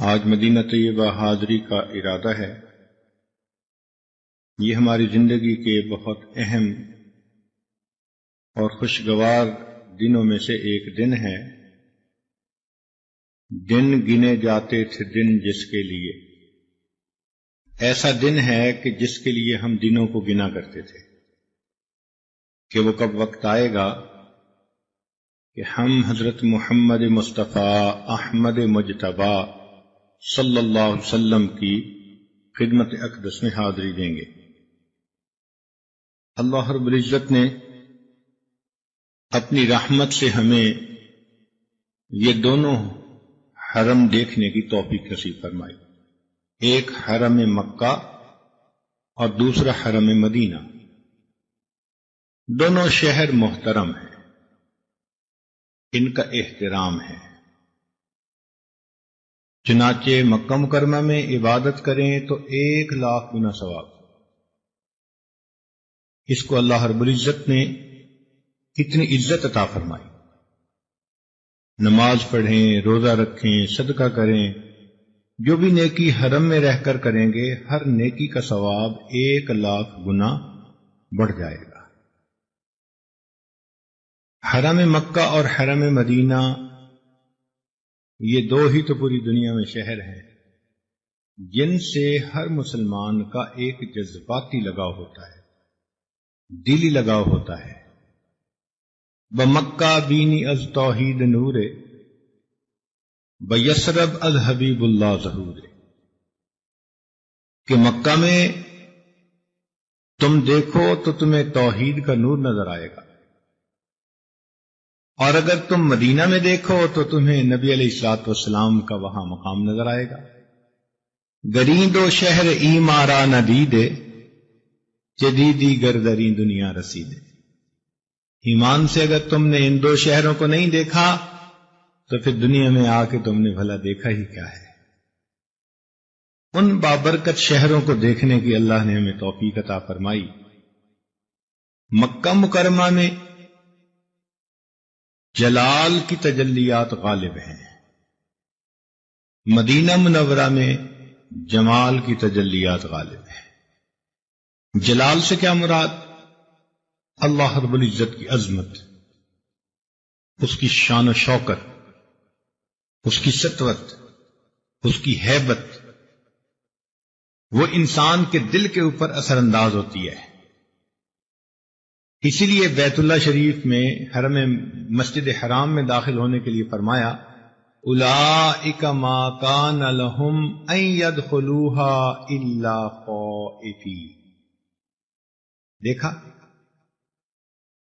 آج مدینہ طیبہ حاضری کا ارادہ ہے۔ یہ ہماری زندگی کے بہت اہم اور خوشگوار دنوں میں سے ایک دن ہے۔ دن گنے جاتے تھے دن جس کے لیے، ایسا دن ہے کہ جس کے لیے ہم دنوں کو گنا کرتے تھے کہ وہ کب وقت آئے گا کہ ہم حضرت محمد مصطفیٰ احمد مجتبیٰ صلی اللہ علیہ وسلم کی خدمت اقدس میں حاضری دیں گے۔ اللہ رب العزت نے اپنی رحمت سے ہمیں یہ دونوں حرم دیکھنے کی توفیق نصیب فرمائی، ایک حرم مکہ اور دوسرا حرم مدینہ۔ دونوں شہر محترم ہیں، ان کا احترام ہے۔ چنانچہ مکہ مکرمہ میں عبادت کریں تو 1,00,000 گنا ثواب۔ اس کو اللہ رب العزت نے کتنی عزت عطا فرمائی۔ نماز پڑھیں، روزہ رکھیں، صدقہ کریں، جو بھی نیکی حرم میں رہ کر کریں گے ہر نیکی کا ثواب 1,00,000 گنا بڑھ جائے گا۔ حرم مکہ اور حرم مدینہ یہ دو ہی تو پوری دنیا میں شہر ہیں جن سے ہر مسلمان کا ایک جذباتی لگاؤ ہوتا ہے، دلی لگاؤ ہوتا ہے۔ بمکہ بینی از توحید نور، بیسرب از حبیب اللہ ظہور، کہ مکہ میں تم دیکھو تو تمہیں توحید کا نور نظر آئے گا، اور اگر تم مدینہ میں دیکھو تو تمہیں نبی علیہ الصلوۃ والسلام کا وہاں مقام نظر آئے گا۔ گرین دو شہر ایمارا ندیدے، جدیدی گردرین دنیا رسیدے۔ ایمان سے اگر تم نے ان دو شہروں کو نہیں دیکھا تو پھر دنیا میں آ کے تم نے بھلا دیکھا ہی کیا ہے۔ ان بابرکت شہروں کو دیکھنے کی اللہ نے ہمیں توفیق عطا فرمائی۔ مکہ مکرمہ میں جلال کی تجلیات غالب ہیں، مدینہ منورہ میں جمال کی تجلیات غالب ہیں۔ جلال سے کیا مراد؟ اللہ رب العزت کی عظمت، اس کی شان و شوکت، اس کی سطوت، اس کی ہیبت، وہ انسان کے دل کے اوپر اثر انداز ہوتی ہے۔ اسی لیے بیت اللہ شریف میں حرم مسجد حرام میں داخل ہونے کے لیے فرمایا اولئک ما کان لہم ان یدخلوها الا خائفین۔ دیکھا،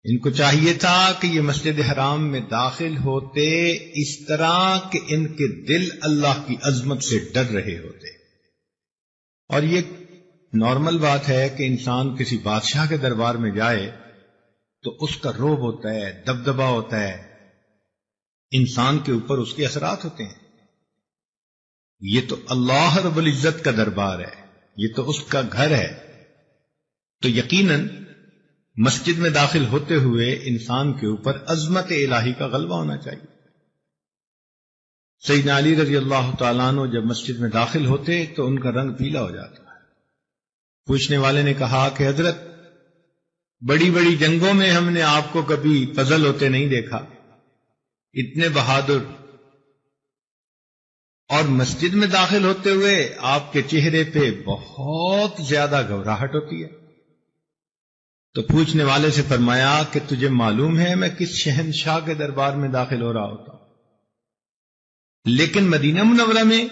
ان کو چاہیے تھا کہ یہ مسجد حرام میں داخل ہوتے اس طرح کہ ان کے دل اللہ کی عظمت سے ڈر رہے ہوتے۔ اور یہ نارمل بات ہے کہ انسان کسی بادشاہ کے دربار میں جائے تو اس کا رعب ہوتا ہے، دبدبا ہوتا ہے، انسان کے اوپر اس کے اثرات ہوتے ہیں۔ یہ تو اللہ رب العزت کا دربار ہے، یہ تو اس کا گھر ہے، تو یقیناً مسجد میں داخل ہوتے ہوئے انسان کے اوپر عظمت الہی کا غلبہ ہونا چاہیے۔ سیدنا علی رضی اللہ تعالیٰ عنہ جب مسجد میں داخل ہوتے تو ان کا رنگ پیلا ہو جاتا ہے۔ پوچھنے والے نے کہا کہ حضرت، بڑی بڑی جنگوں میں ہم نے آپ کو کبھی فضل ہوتے نہیں دیکھا، اتنے بہادر، اور مسجد میں داخل ہوتے ہوئے آپ کے چہرے پہ بہت زیادہ گھبراہٹ ہوتی ہے۔ تو پوچھنے والے سے فرمایا کہ تجھے معلوم ہے میں کس شہنشاہ کے دربار میں داخل ہو رہا ہوتا ہوں؟ لیکن مدینہ منورہ میں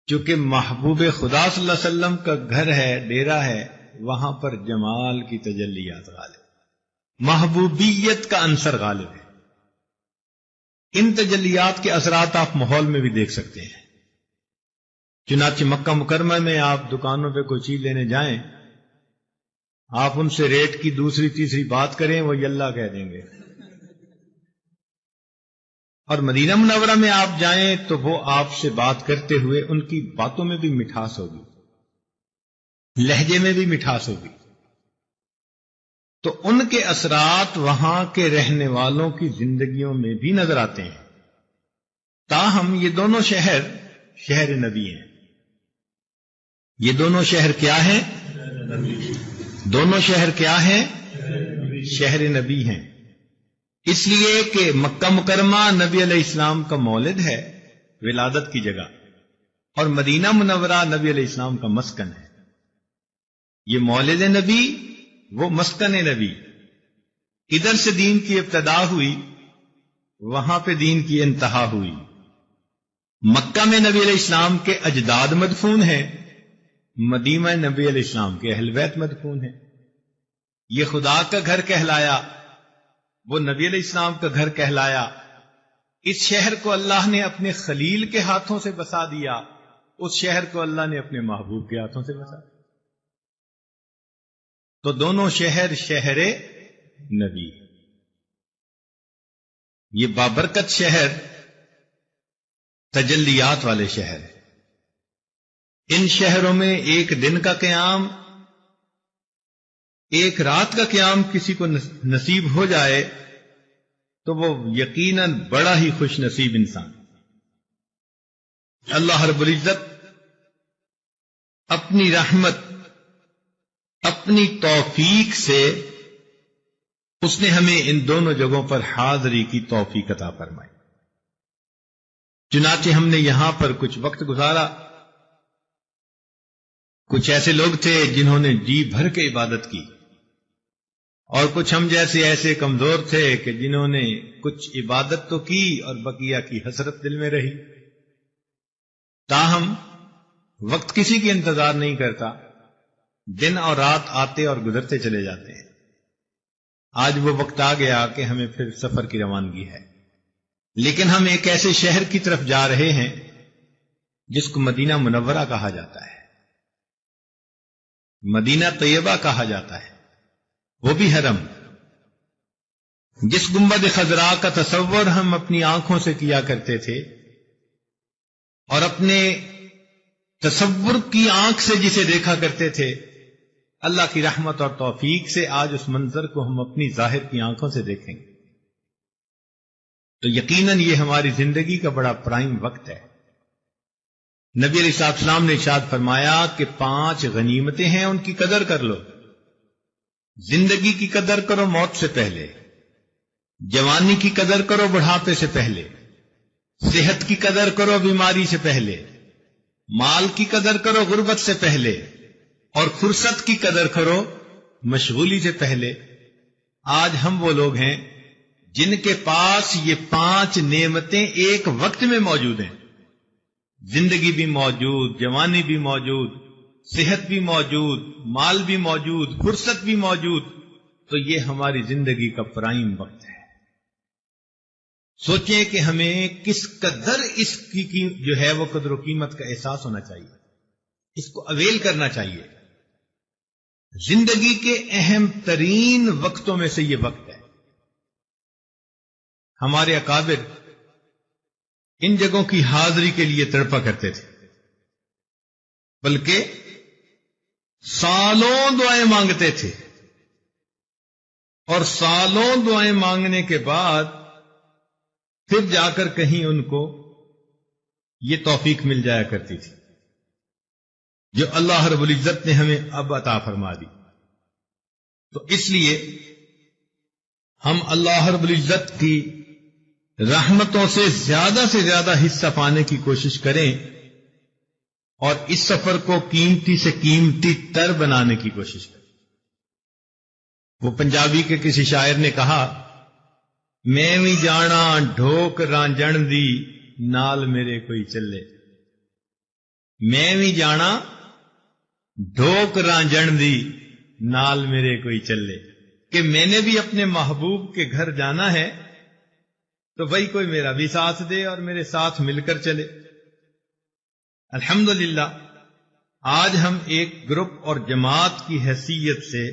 چونکہ محبوب خدا صلی اللہ علیہ وسلم کا گھر ہے، ڈیرا ہے، وہاں پر جمال کی تجلیات غالب، محبوبیت کا عنصر غالب ہے۔ ان تجلیات کے اثرات آپ ماحول میں بھی دیکھ سکتے ہیں۔ چنانچہ مکہ مکرمہ میں آپ دکانوں پہ کوئی چیز لینے جائیں، آپ ان سے ریٹ کی دوسری تیسری بات کریں، وہ یلا کہہ دیں گے۔ اور مدینہ منورہ میں آپ جائیں تو وہ آپ سے بات کرتے ہوئے ان کی باتوں میں بھی مٹھاس ہوگی، لہجے میں بھی مٹھاس ہوگی، تو ان کے اثرات وہاں کے رہنے والوں کی زندگیوں میں بھی نظر آتے ہیں۔ تاہم یہ دونوں شہر شہر نبی ہیں. یہ دونوں شہر کیا ہیں؟ دونوں شہر کیا ہیں؟ شہر نبی ہیں. اس لیے کہ مکہ مکرمہ نبی علیہ السلام کا مولد ہے، ولادت کی جگہ، اور مدینہ منورہ نبی علیہ السلام کا مسکن ہے. یہ مولد نبی، وہ مسکن نبی. ادھر سے دین کی ابتدا ہوئی، وہاں پہ دین کی انتہا ہوئی. مکہ میں نبی علیہ السلام کے اجداد مدفون ہیں، مدینہ نبی علیہ السلام کے اہل بیت مدفون ہیں. یہ خدا کا گھر کہلایا، وہ نبی علیہ السلام کا گھر کہلایا. اس شہر کو اللہ نے اپنے خلیل کے ہاتھوں سے بسا دیا، اس شہر کو اللہ نے اپنے محبوب کے ہاتھوں سے بسا دیا. تو دونوں شہر شہر نبی. یہ بابرکت شہر تجلیات والے شہر ہے. ان شہروں میں ایک دن کا قیام، ایک رات کا قیام کسی کو نصیب ہو جائے تو وہ یقیناً بڑا ہی خوش نصیب انسان. اللہ رب العزت اپنی رحمت، اپنی توفیق سے اس نے ہمیں ان دونوں جگہوں پر حاضری کی توفیق عطا فرمائی. چنانچہ ہم نے یہاں پر کچھ وقت گزارا. کچھ ایسے لوگ تھے جنہوں نے جی بھر کے عبادت کی، اور کچھ ہم جیسے ایسے کمزور تھے کہ جنہوں نے کچھ عبادت تو کی اور بقیہ کی حسرت دل میں رہی. تاہم وقت کسی کی انتظار نہیں کرتا، دن اور رات آتے اور گزرتے چلے جاتے ہیں. آج وہ وقت آ گیا کہ ہمیں پھر سفر کی روانگی ہے. لیکن ہم ایک ایسے شہر کی طرف جا رہے ہیں جس کو مدینہ منورہ کہا جاتا ہے، مدینہ طیبہ کہا جاتا ہے، وہ بھی حرم. جس گنبد خضراء کا تصور ہم اپنی آنکھوں سے کیا کرتے تھے، اور اپنے تصور کی آنکھ سے جسے دیکھا کرتے تھے، اللہ کی رحمت اور توفیق سے آج اس منظر کو ہم اپنی ظاہر کی آنکھوں سے دیکھیں گے. تو یقیناً یہ ہماری زندگی کا بڑا پرائم وقت ہے. نبی علیہ السلام نے ارشاد فرمایا کہ 5 غنیمتیں ہیں، ان کی قدر کر لو. زندگی کی قدر کرو موت سے پہلے، جوانی کی قدر کرو بڑھاپے سے پہلے، صحت کی قدر کرو بیماری سے پہلے، مال کی قدر کرو غربت سے پہلے، اور فرصت کی قدر کرو مشغولی سے پہلے. آج ہم وہ لوگ ہیں جن کے پاس یہ 5 نعمتیں ایک وقت میں موجود ہیں. زندگی بھی موجود، جوانی بھی موجود، صحت بھی موجود، مال بھی موجود، فرصت بھی موجود. تو یہ ہماری زندگی کا پرائم وقت ہے. سوچیں کہ ہمیں کس قدر اس کی جو ہے وہ قدر و قیمت کا احساس ہونا چاہیے، اس کو اویل کرنا چاہیے. زندگی کے اہم ترین وقتوں میں سے یہ وقت ہے. ہمارے اکابر ان جگہوں کی حاضری کے لیے تڑپا کرتے تھے، بلکہ سالوں دعائیں مانگتے تھے، اور سالوں دعائیں مانگنے کے بعد پھر جا کر کہیں ان کو یہ توفیق مل جایا کرتی تھی جو اللہ رب العزت نے ہمیں اب عطا فرما دی. تو اس لیے ہم اللہ رب العزت کی رحمتوں سے زیادہ حصہ پانے کی کوشش کریں، اور اس سفر کو قیمتی سے قیمتی تر بنانے کی کوشش کریں. وہ پنجابی کے کسی شاعر نے کہا، میں بھی جانا ڈھوک رانجن دی نال میرے کوئی چلے. میں بھی جانا ڈھوک رانجن دی نال میرے کوئی چلے، کہ میں نے بھی اپنے محبوب کے گھر جانا ہے تو بھائی کوئی میرا بھی ساتھ دے اور میرے ساتھ مل کر چلے. الحمدللہ آج ہم ایک گروپ اور جماعت کی حیثیت سے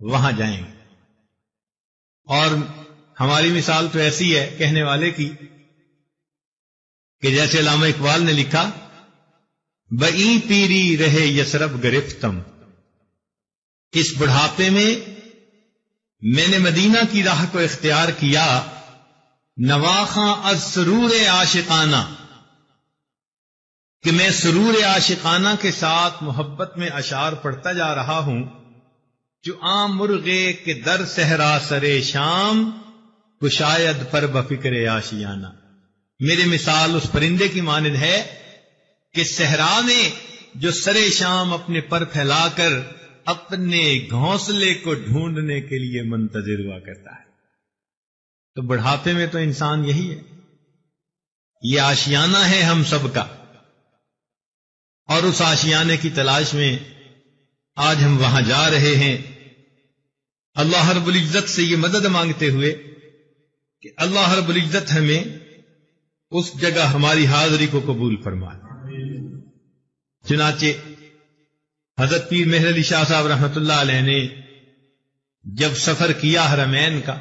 وہاں جائیں گے، اور ہماری مثال تو ایسی ہے کہنے والے کی کہ جیسے علامہ اقبال نے لکھا، بئی پیری رہے یسرب گرفتم. اس بڑھاپے میں نے مدینہ کی راہ کو اختیار کیا، نواخاں از سرور عاشقانہ. کہ میں سرور عاشقانہ کے ساتھ محبت میں اشعار پڑھتا جا رہا ہوں، جو عام مرغے کے در صحرا سرے شام کو شاید پر بفکر آشیانہ. میرے مثال اس پرندے کی مانند ہے کہ صحرا میں جو سرے شام اپنے پر پھیلا کر اپنے گھونسلے کو ڈھونڈنے کے لیے منتظر ہوا کرتا ہے. تو بڑھاپے میں تو انسان یہی ہے، یہ آشیانہ ہے ہم سب کا، اور اس آشیانے کی تلاش میں آج ہم وہاں جا رہے ہیں، اللہ رب العزت سے یہ مدد مانگتے ہوئے کہ اللہ رب العزت ہمیں اس جگہ ہماری حاضری کو قبول فرمائے. چنانچہ حضرت پیر مہر علی شاہ صاحب رحمۃ اللہ علیہ نے جب سفر کیا حرمین کا،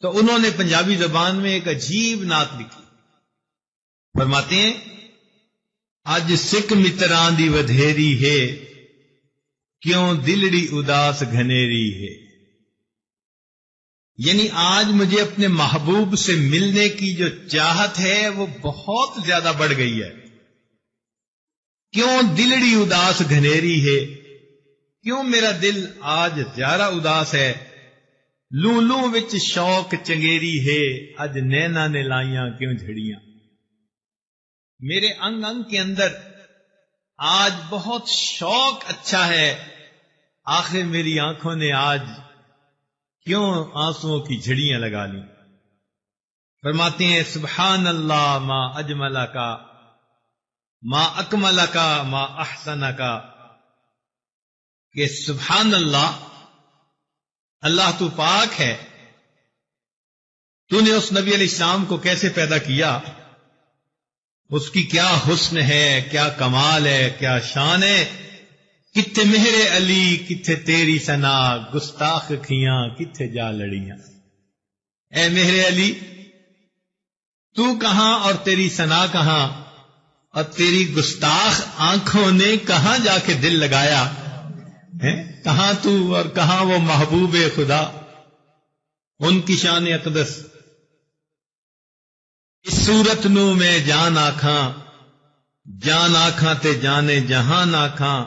تو انہوں نے پنجابی زبان میں ایک عجیب نعت لکھی. فرماتے ہیں، اج سکھ متراں دی ودھیری ہے، کیوں دلڑی اداس گھنیری ہے. یعنی آج مجھے اپنے محبوب سے ملنے کی جو چاہت ہے وہ بہت زیادہ بڑھ گئی ہے. کیوں دلڑی اداس گھنیری ہے، کیوں میرا دل آج زیادہ اداس ہے. لوں لوں وچ شوق چنگیری ہے، اج نینا نے لائیاں کیوں جھڑیاں. میرے انگ انگ کے اندر آج بہت شوق اچھا ہے، آخر میری آنکھوں نے آج کیوں آنسوؤں کی جھڑیاں لگا لی. فرماتے ہیں، سبحان اللہ ما اجمل کا، ما اکمل کا، ما احسن کا، کہ سبحان اللہ، اللہ تو پاک ہے، تو نے اس نبی علیہ السلام کو کیسے پیدا کیا، اس کی کیا حسن ہے، کیا کمال ہے، کیا شان ہے. کتھے مہر علی، کتھے تیری ثنا، گستاخ کھیاں کتھے جا لڑیاں. اے مہر علی، تو کہاں اور تیری ثنا کہاں، اور تیری گستاخ آنکھوں نے کہاں جا کے دل لگایا ہے. کہاں تو اور کہاں وہ محبوب خدا، ان کی شان اقدس. اس صورت نو میں جان آکھاں، جان آکھاں تے جانے جہان آکھاں،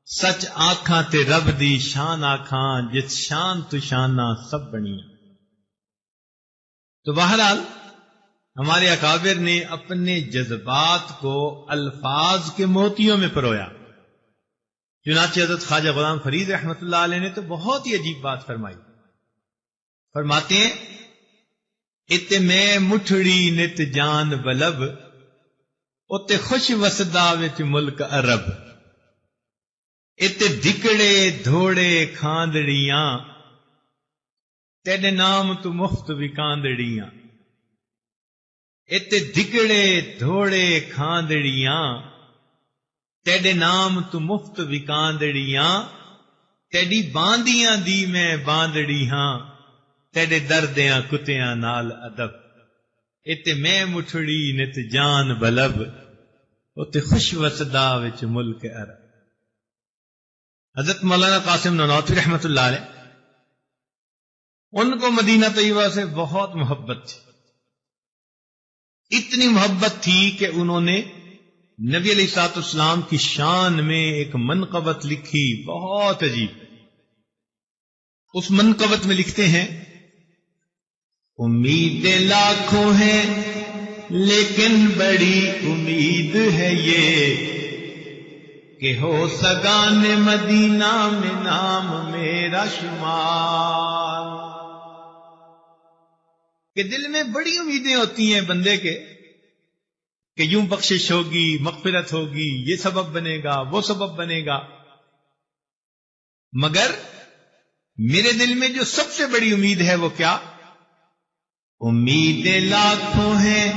سچ آکھاں تے رب دی شان آکھاں، جس شان تو شانہ سب بنی. تو بہرحال ہمارے اکابر نے اپنے جذبات کو الفاظ کے موتیوں میں پرویا. چنانچہ حضرت خواجہ غلام فرید رحمۃ اللہ علیہ نے تو بہت ہی عجیب بات فرمائی. فرماتے ہیں، ات میں مٹھڑی نت جان بلب، ات خوش وسدا وچ ملک عرب. ات دکڑے دھوڑے کھاندڑیاں، تیرے نام تو مفت وکاندڑیاں. ات دکڑے دھوڑے کھاندڑیاں، تیرے نام تو مفت وکاندڑیاں. تیری باندیاں دی میں باندڑی ہاں، تیرے دردیاں کتیاں نال ادب. ات میں مٹھڑی نت جان بلب، ات خوش وسدا وچ ملک عرب. حضرت مولانا قاسم نانوتوی رحمۃ اللہ علیہ، ان کو مدینہ طیبہ سے بہت محبت تھی. اتنی محبت تھی کہ انہوں نے نبی علیہ الصلوۃ والسلام کی شان میں ایک منقبت لکھی، بہت عجیب. اس منقبت میں لکھتے ہیں، امیدیں لاکھوں ہیں لیکن بڑی امید ہے یہ، کہ ہو سگان مدینہ میں نام میرا شمار. کہ دل میں بڑی امیدیں ہوتی ہیں بندے کے، کہ یوں بخشش ہوگی، مغفرت ہوگی، یہ سبب بنے گا، وہ سبب بنے گا. مگر میرے دل میں جو سب سے بڑی امید ہے وہ کیا؟ امیدیں لاکھوں ہیں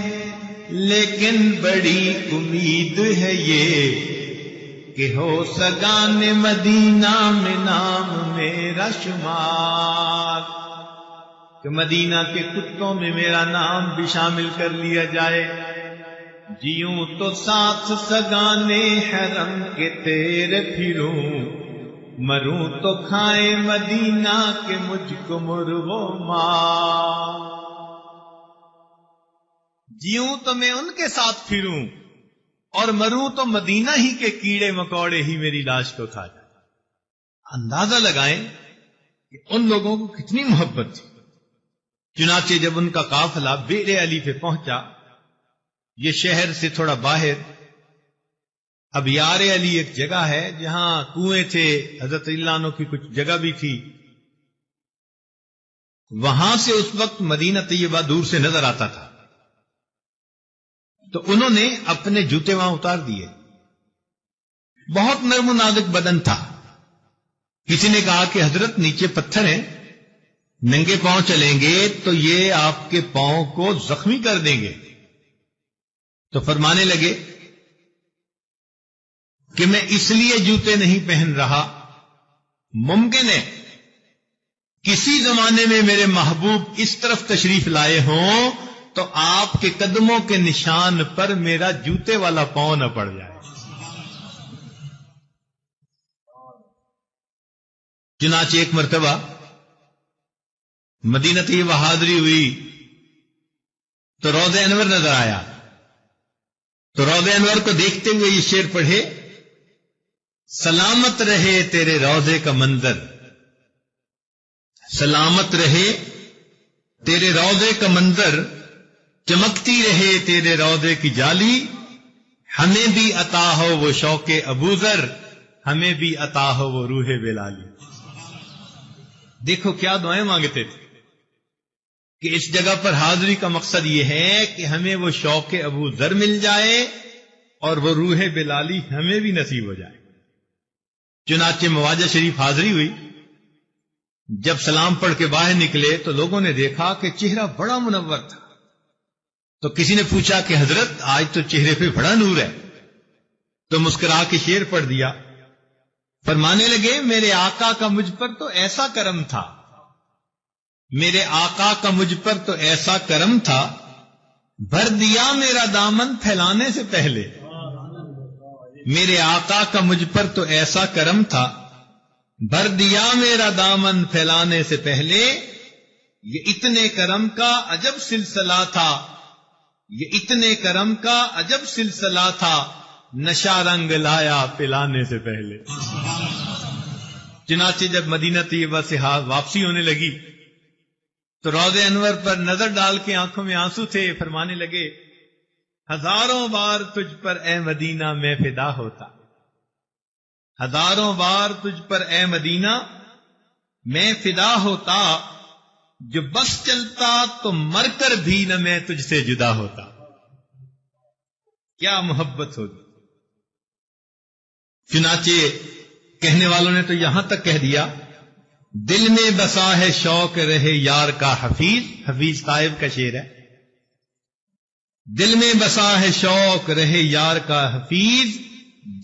لیکن بڑی امید ہے یہ، کہ ہو سگان مدینہ میں نام میرا شمار. کہ مدینہ کے کتوں میں میرا نام بھی شامل کر لیا جائے. جیوں تو ساتھ سگانے حرم کے تیرے پھروں، مروں تو کھائے مدینہ کے مجھ کو مرغو ماں. جیوں تو میں ان کے ساتھ پھروں، اور مروں تو مدینہ ہی کے کیڑے مکوڑے ہی میری لاش کو کھا جائے۔ اندازہ لگائیں کہ ان لوگوں کو کتنی محبت تھی۔ چنانچہ جب ان کا قافلہ بئر علی پہ پہنچا، یہ شہر سے تھوڑا باہر، اب یار علی ایک جگہ ہے جہاں کنویں تھے، حضرت اللہ عنہ کی کچھ جگہ بھی تھی، وہاں سے اس وقت مدینہ طیبہ دور سے نظر آتا تھا۔ تو انہوں نے اپنے جوتے وہاں اتار دیے۔ بہت نرم و نازک بدن تھا۔ کسی نے کہا کہ حضرت نیچے پتھر ہیں، ننگے پاؤں چلیں گے تو یہ آپ کے پاؤں کو زخمی کر دیں گے۔ تو فرمانے لگے کہ میں اس لیے جوتے نہیں پہن رہا، ممکن ہے کسی زمانے میں میرے محبوب اس طرف تشریف لائے ہوں تو آپ کے قدموں کے نشان پر میرا جوتے والا پاؤں نہ پڑ جائے۔ چنانچہ ایک مرتبہ مدینہ طیبہ حاضری ہوئی تو روضہ انور نظر آیا، تو روضہ انور کو دیکھتے ہوئے یہ شعر پڑھے، سلامت رہے تیرے روضے کا منظر، سلامت رہے تیرے روضے کا منظر، چمکتی رہے تیرے روضے کی جالی، ہمیں بھی عطا ہو وہ شوق ابوذر، ہمیں بھی عطا ہو وہ روح بلالی۔ دیکھو کیا دعائیں مانگتے تھے کہ اس جگہ پر حاضری کا مقصد یہ ہے کہ ہمیں وہ شوق ابوذر مل جائے اور وہ روح بلالی ہمیں بھی نصیب ہو جائے۔ چنانچہ مواجہ شریف حاضری ہوئی، جب سلام پڑھ کے باہر نکلے تو لوگوں نے دیکھا کہ چہرہ بڑا منور تھا۔ تو کسی نے پوچھا کہ حضرت آج تو چہرے پہ بڑا نور ہے، تو مسکرا کے شعر پڑھ دیا۔ فرمانے لگے میرے آقا کا مجھ پر تو ایسا کرم تھا، میرے آقا کا مجھ پر تو ایسا کرم تھا، بھر دیا میرا دامن پھیلانے سے پہلے، میرے آقا کا مجھ پر تو ایسا کرم تھا، بھر دیا میرا دامن پھیلانے سے پہلے، یہ اتنے کرم کا عجب سلسلہ تھا، یہ اتنے کرم کا عجب سلسلہ تھا، نشہ رنگ لایا پلانے سے پہلے۔ چنانچہ جب مدینہ طیبہ سے واپسی ہونے لگی تو روضہ انور پر نظر ڈال کے آنکھوں میں آنسو تھے، فرمانے لگے ہزاروں بار تجھ پر اے مدینہ میں فدا ہوتا، ہزاروں بار تجھ پر اے مدینہ میں فدا ہوتا، جو بس چلتا تو مر کر بھی نہ میں تجھ سے جدا ہوتا۔ کیا محبت ہوگی۔ چنانچہ کہنے والوں نے تو یہاں تک کہہ دیا، دل میں بسا ہے شوق رہے یار کا حفیظ، حفیظ طائب کا شعر ہے، دل میں بسا ہے شوق رہے یار کا حفیظ،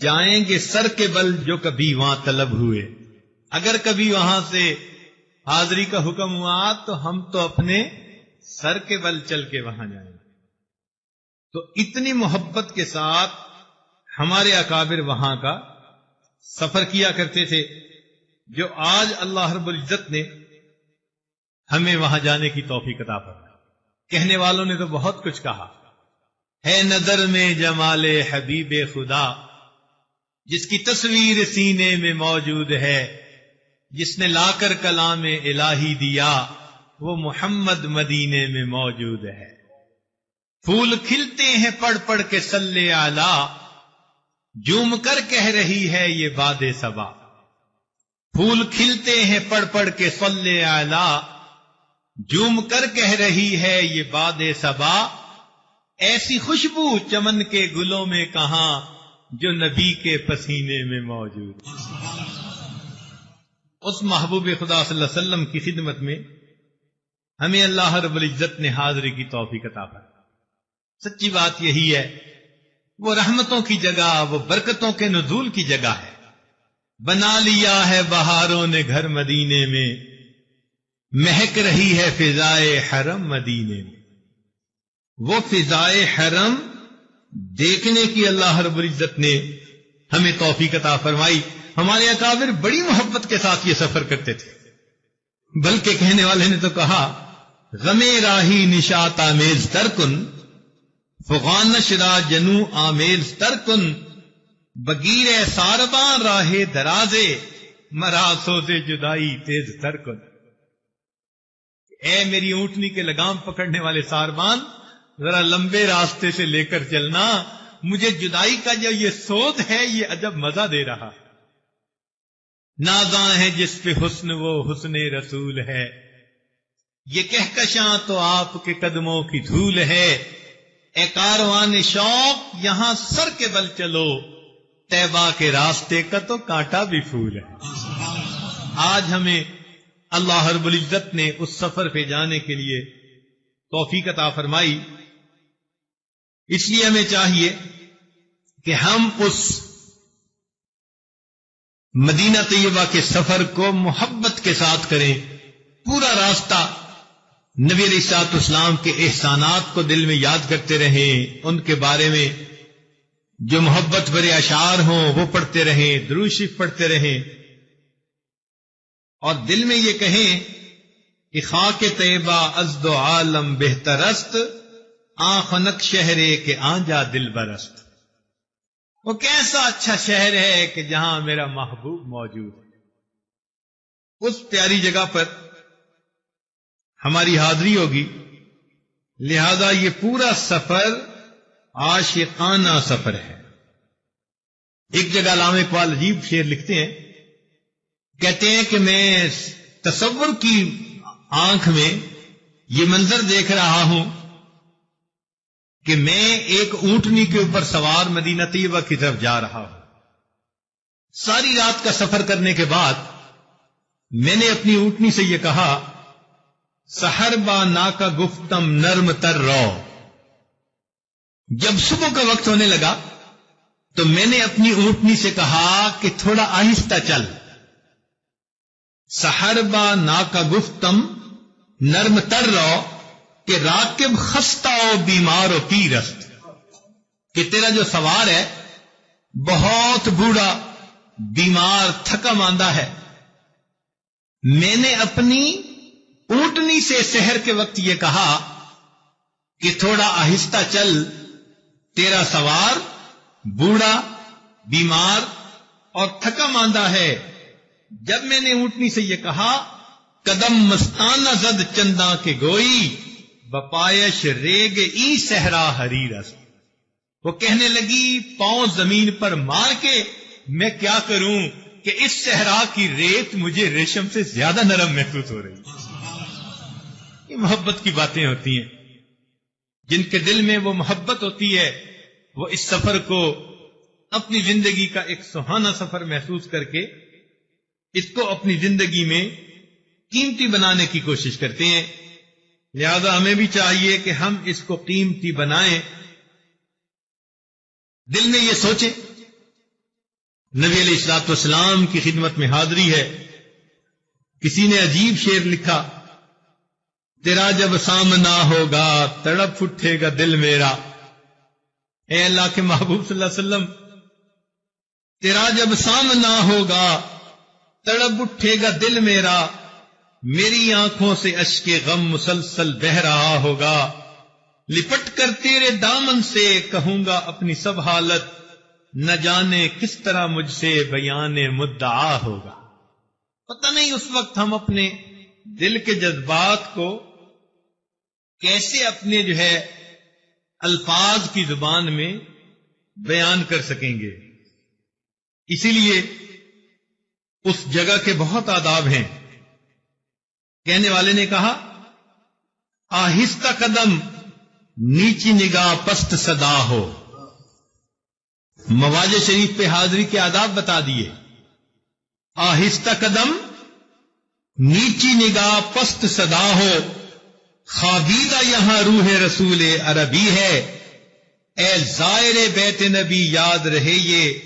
جائیں گے سر کے بل جو کبھی وہاں طلب ہوئے۔ اگر کبھی وہاں سے حاضری کا حکم ہوا تو ہم تو اپنے سر کے بل چل کے وہاں جائیں گے۔ تو اتنی محبت کے ساتھ ہمارے اکابر وہاں کا سفر کیا کرتے تھے، جو آج اللہ رب العزت نے ہمیں وہاں جانے کی توفیق عطا فرمائی۔ کہنے والوں نے تو بہت کچھ کہا، ہے نظر میں جمال حبیب خدا، جس کی تصویر سینے میں موجود ہے، جس نے لا کر کلام الہی دیا، وہ محمد مدینے میں موجود ہے۔ پھول کھلتے ہیں پڑھ پڑھ کے صلی اعلی، جوم کر کہہ رہی ہے یہ باد صبا۔ پھول کھلتے ہیں پڑھ پڑھ کے صلی اعلی، جوم کر کہہ رہی ہے یہ باد صبا، ایسی خوشبو چمن کے گلوں میں کہاں، جو نبی کے پسینے میں موجود۔ اس محبوب خدا صلی اللہ علیہ وسلم کی خدمت میں ہمیں اللہ رب العزت نے حاضری کی توفیق عطا فرمائی۔ سچی بات یہی ہے، وہ رحمتوں کی جگہ، وہ برکتوں کے نزول کی جگہ ہے۔ بنا لیا ہے بہاروں نے گھر مدینے میں، مہک رہی ہے فضائے حرم مدینے میں۔ وہ فضائے حرم دیکھنے کی اللہ رب العزت نے ہمیں توفیق عطا فرمائی۔ ہمارے اکابر بڑی محبت کے ساتھ یہ سفر کرتے تھے، بلکہ کہنے والے نے تو کہا، غم راہی نشاط آمیز ترکن، فغانش را جنو آمیل ترکن بگیر ساربان راہ درازے مرا سوز جدائی تیز ترکن. اے میری اونٹنی کے لگام پکڑنے والے ساربان، ذرا لمبے راستے سے لے کر چلنا، مجھے جدائی کا جو یہ سوز ہے یہ عجب مزہ دے رہا. نازاں ہے جس پہ حسن وہ حسن رسول ہے، یہ کہکشاں تو آپ کے قدموں کی دھول ہے. اے کاروان شوق یہاں سر کے بل چلو، طیبہ کے راستے کا تو کانٹا بھی پھول ہے. آج ہمیں اللہ رب العزت نے اس سفر پہ جانے کے لیے توفیق عطا فرمائی، اس لیے ہمیں چاہیے کہ ہم اس مدینہ طیبہ کے سفر کو محبت کے ساتھ کریں. پورا راستہ نبی علیہ الصلوۃ والسلام کے احسانات کو دل میں یاد کرتے رہیں، ان کے بارے میں جو محبت بھرے اشعار ہوں وہ پڑھتے رہیں، درود شریف پڑھتے رہیں، اور دل میں یہ کہیں کہ خاک طیبہ از دو عالم بہترست، آنخنک شہرے کے آنجا دل برست. وہ کیسا اچھا شہر ہے کہ جہاں میرا محبوب موجود ہے. اس پیاری جگہ پر ہماری حاضری ہوگی، لہذا یہ پورا سفر عاشقانہ سفر ہے. ایک جگہ علامہ اقبال عجیب شعر لکھتے ہیں، کہتے ہیں کہ میں تصور کی آنکھ میں یہ منظر دیکھ رہا ہوں کہ میں ایک اونٹنی کے اوپر سوار مدینہ طیبہ کی طرف جا رہا ہوں. ساری رات کا سفر کرنے کے بعد میں نے اپنی اونٹنی سے یہ کہا، سحر با نا کا گفتم نرم تر رو. جب صبح کا وقت ہونے لگا تو میں نے اپنی اونٹنی سے کہا کہ تھوڑا آہستہ چل. سحر با نا کا گفتم نرم تر رو کہ راکب خستہ و بیمار و پیرست، کہ تیرا جو سوار ہے بہت بوڑھا، بیمار، تھکا ماندہ ہے. میں نے اپنی اونٹنی سے سحر کے وقت یہ کہا کہ تھوڑا آہستہ چل، تیرا سوار بوڑھا، بیمار اور تھکا ماندہ ہے. جب میں نے اونٹنی سے یہ کہا، قدم مستانہ زد چنداں کے گوئی، بپایش ریگ ای صحرا حریرست. وہ کہنے لگی پاؤں زمین پر مار کے میں کیا کروں کہ اس صحرا کی ریت مجھے ریشم سے زیادہ نرم محسوس ہو رہی. یہ محبت کی باتیں ہوتی ہیں. جن کے دل میں وہ محبت ہوتی ہے وہ اس سفر کو اپنی زندگی کا ایک سہانا سفر محسوس کر کے اس کو اپنی زندگی میں قیمتی بنانے کی کوشش کرتے ہیں. لہذا ہمیں بھی چاہیے کہ ہم اس کو قیمتی بنائیں. دل میں یہ سوچیں، نبی علیہ الصلوۃ والسلام کی خدمت میں حاضری ہے. کسی نے عجیب شعر لکھا، تیرا جب سامنا ہوگا تڑپ اٹھے گا دل میرا. اے اللہ کے محبوب صلی اللہ علیہ وسلم، تیرا جب سامنا ہوگا تڑپ اٹھے گا دل میرا، میری آنکھوں سے اشک غم مسلسل بہہ رہا ہوگا. لپٹ کر تیرے دامن سے کہوں گا اپنی سب حالت، نہ جانے کس طرح مجھ سے بیان مدعا ہوگا. پتہ نہیں اس وقت ہم اپنے دل کے جذبات کو کیسے اپنے الفاظ کی زبان میں بیان کر سکیں گے. اسی لیے اس جگہ کے بہت آداب ہیں. کہنے والے نے کہا، آہستہ قدم نیچی نگاہ پست صدا ہو. مواج شریف پہ حاضری کے آداب بتا دیے. آہستہ قدم نیچی نگاہ پست صدا ہو، خوابیدہ یہاں روح رسول عربی ہے. اے زائر بیت نبی یاد رہے یہ،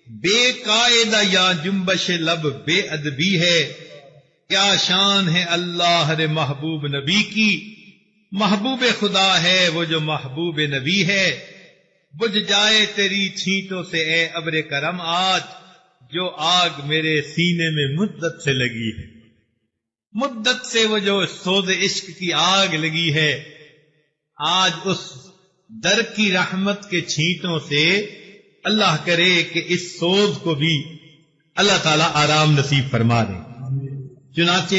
بے قاعدہ یا جنبش لب بے ادبی ہے. کیا شان ہے اللہ رے محبوب نبی کی، محبوب خدا ہے وہ جو محبوب نبی ہے. بجھ جائے تیری چھینٹوں سے اے ابر کرم آج، جو آگ میرے سینے میں مدت سے لگی ہے. مدت سے وہ جو سوز عشق کی آگ لگی ہے، آج اس در کی رحمت کے چھینٹوں سے اللہ کرے کہ اس سوز کو بھی اللہ تعالی آرام نصیب فرما دے۔ چنانچہ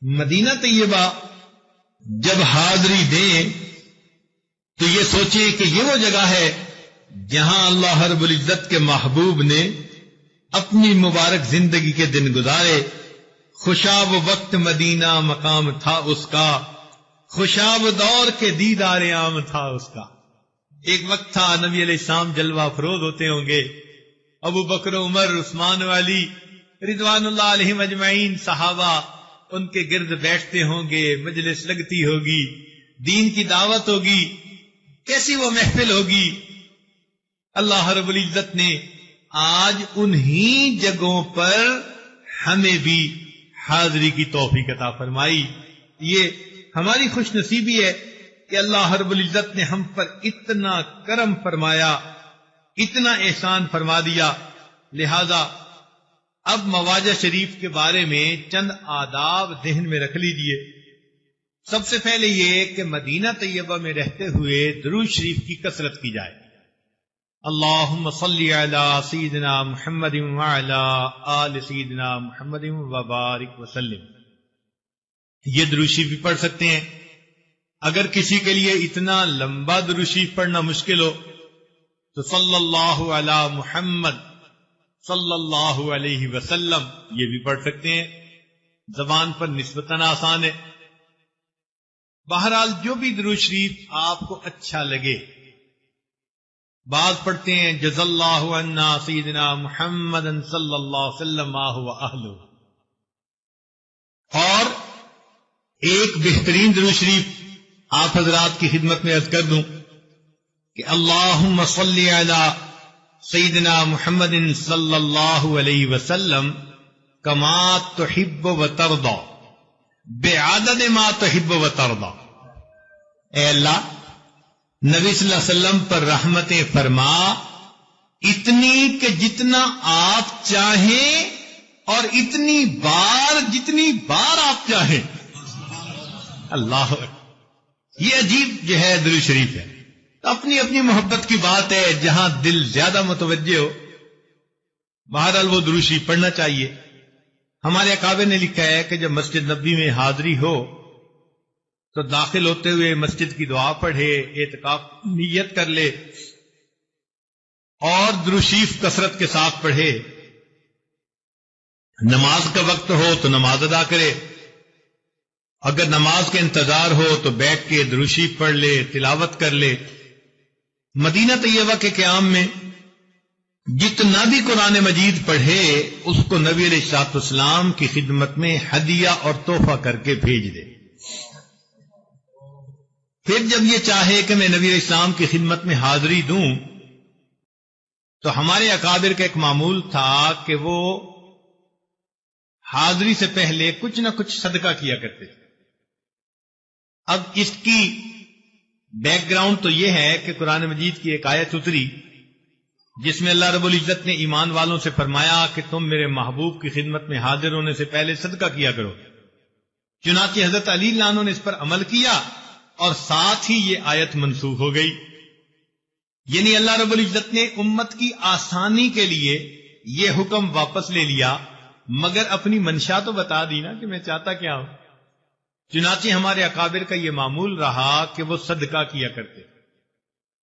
مدینہ طیبہ جب حاضری دیں تو یہ سوچیں کہ یہ وہ جگہ ہے جہاں اللہ رب العزت کے محبوب نے اپنی مبارک زندگی کے دن گزارے۔ خوشاب وقت مدینہ مقام تھا اس کا، خوشاب دور کے دیدار عام تھا اس کا۔ ایک وقت تھا نبی علیہ السلام جلوہ افروز ہوتے ہوں گے، ابو بکر عمر عثمان والی رضوان اللہ علیہم اجمعین صحابہ ان کے گرد بیٹھتے ہوں گے، مجلس لگتی ہوگی، دین کی دعوت ہوگی، کیسی وہ محفل ہوگی۔ اللہ رب العزت نے آج انہی جگہوں پر ہمیں بھی حاضری کی توفیق عطا فرمائی۔ یہ ہماری خوش نصیبی ہے کہ اللہ رب العزت نے ہم پر اتنا کرم فرمایا، اتنا احسان فرما دیا۔ لہذا اب مواجہ شریف کے بارے میں چند آداب ذہن میں رکھ لیجئے۔ سب سے پہلے یہ کہ مدینہ طیبہ میں رہتے ہوئے درود شریف کی کثرت کی جائے۔ اللہم صلی علی سیدنا محمد وعلی آل سیدنا محمد وبارک وسلم۔ یہ درود شریف بھی پڑھ سکتے ہیں۔ اگر کسی کے لیے اتنا لمبا درود شریف پڑھنا مشکل ہو تو صلی اللہ علی محمد صلی اللہ علیہ وسلم یہ بھی پڑھ سکتے ہیں، زبان پر نسبتاً آسان ہے۔ بہرحال جو بھی درود شریف آپ کو اچھا لگے، بعض پڑھتے ہیں جزا اللہ عنا سیدنا محمد صلی اللہ علیہ وسلم و اہلہ، اور ایک بہترین درود شریف آپ حضرات کی خدمت میں عرض کر دوں کہ اللہم صلی علی سیدنا محمد صلی اللہ علیہ وسلم کما تحب و ترضی بعدد ما تحب و ترضی۔ اے اللہ، نبی صلی اللہ علیہ وسلم پر رحمتیں فرما اتنی کہ جتنا آپ چاہیں اور اتنی بار جتنی بار آپ چاہیں۔ اللہ، یہ عجیب جو ہے درود شریف ہے۔ اپنی اپنی محبت کی بات ہے، جہاں دل زیادہ متوجہ ہو بہرحال وہ درود شریف پڑھنا چاہیے۔ ہمارے اکابر نے لکھا ہے کہ جب مسجد نبوی میں حاضری ہو تو داخل ہوتے ہوئے مسجد کی دعا پڑھے، اعتکاف نیت کر لے اور درود شریف کثرت کے ساتھ پڑھے۔ نماز کا وقت ہو تو نماز ادا کرے، اگر نماز کا انتظار ہو تو بیٹھ کے درود شریف پڑھ لے، تلاوت کر لے۔ مدینہ طیبہ کے قیام میں جتنا بھی قرآن مجید پڑھے اس کو نبی علیہ الصلوۃ والسلام کی خدمت میں ہدیہ اور تحفہ کر کے بھیج دے۔ پھر جب یہ چاہے کہ میں نبی علیہ السلام کی خدمت میں حاضری دوں تو ہمارے اکابر کا ایک معمول تھا کہ وہ حاضری سے پہلے کچھ نہ کچھ صدقہ کیا کرتے تھے۔ اب اس کی بیک گراؤنڈ تو یہ ہے کہ قرآن مجید کی ایک آیت اتری جس میں اللہ رب العزت نے ایمان والوں سے فرمایا کہ تم میرے محبوب کی خدمت میں حاضر ہونے سے پہلے صدقہ کیا کرو۔ چنانچہ حضرت علی اللہ عنہ نے اس پر عمل کیا اور ساتھ ہی یہ آیت منسوخ ہو گئی۔ یعنی اللہ رب العزت نے امت کی آسانی کے لیے یہ حکم واپس لے لیا، مگر اپنی منشا تو بتا دی نا کہ میں چاہتا کیا ہوں۔ چنانچہ ہمارے اکابر کا یہ معمول رہا کہ وہ صدقہ کیا کرتے۔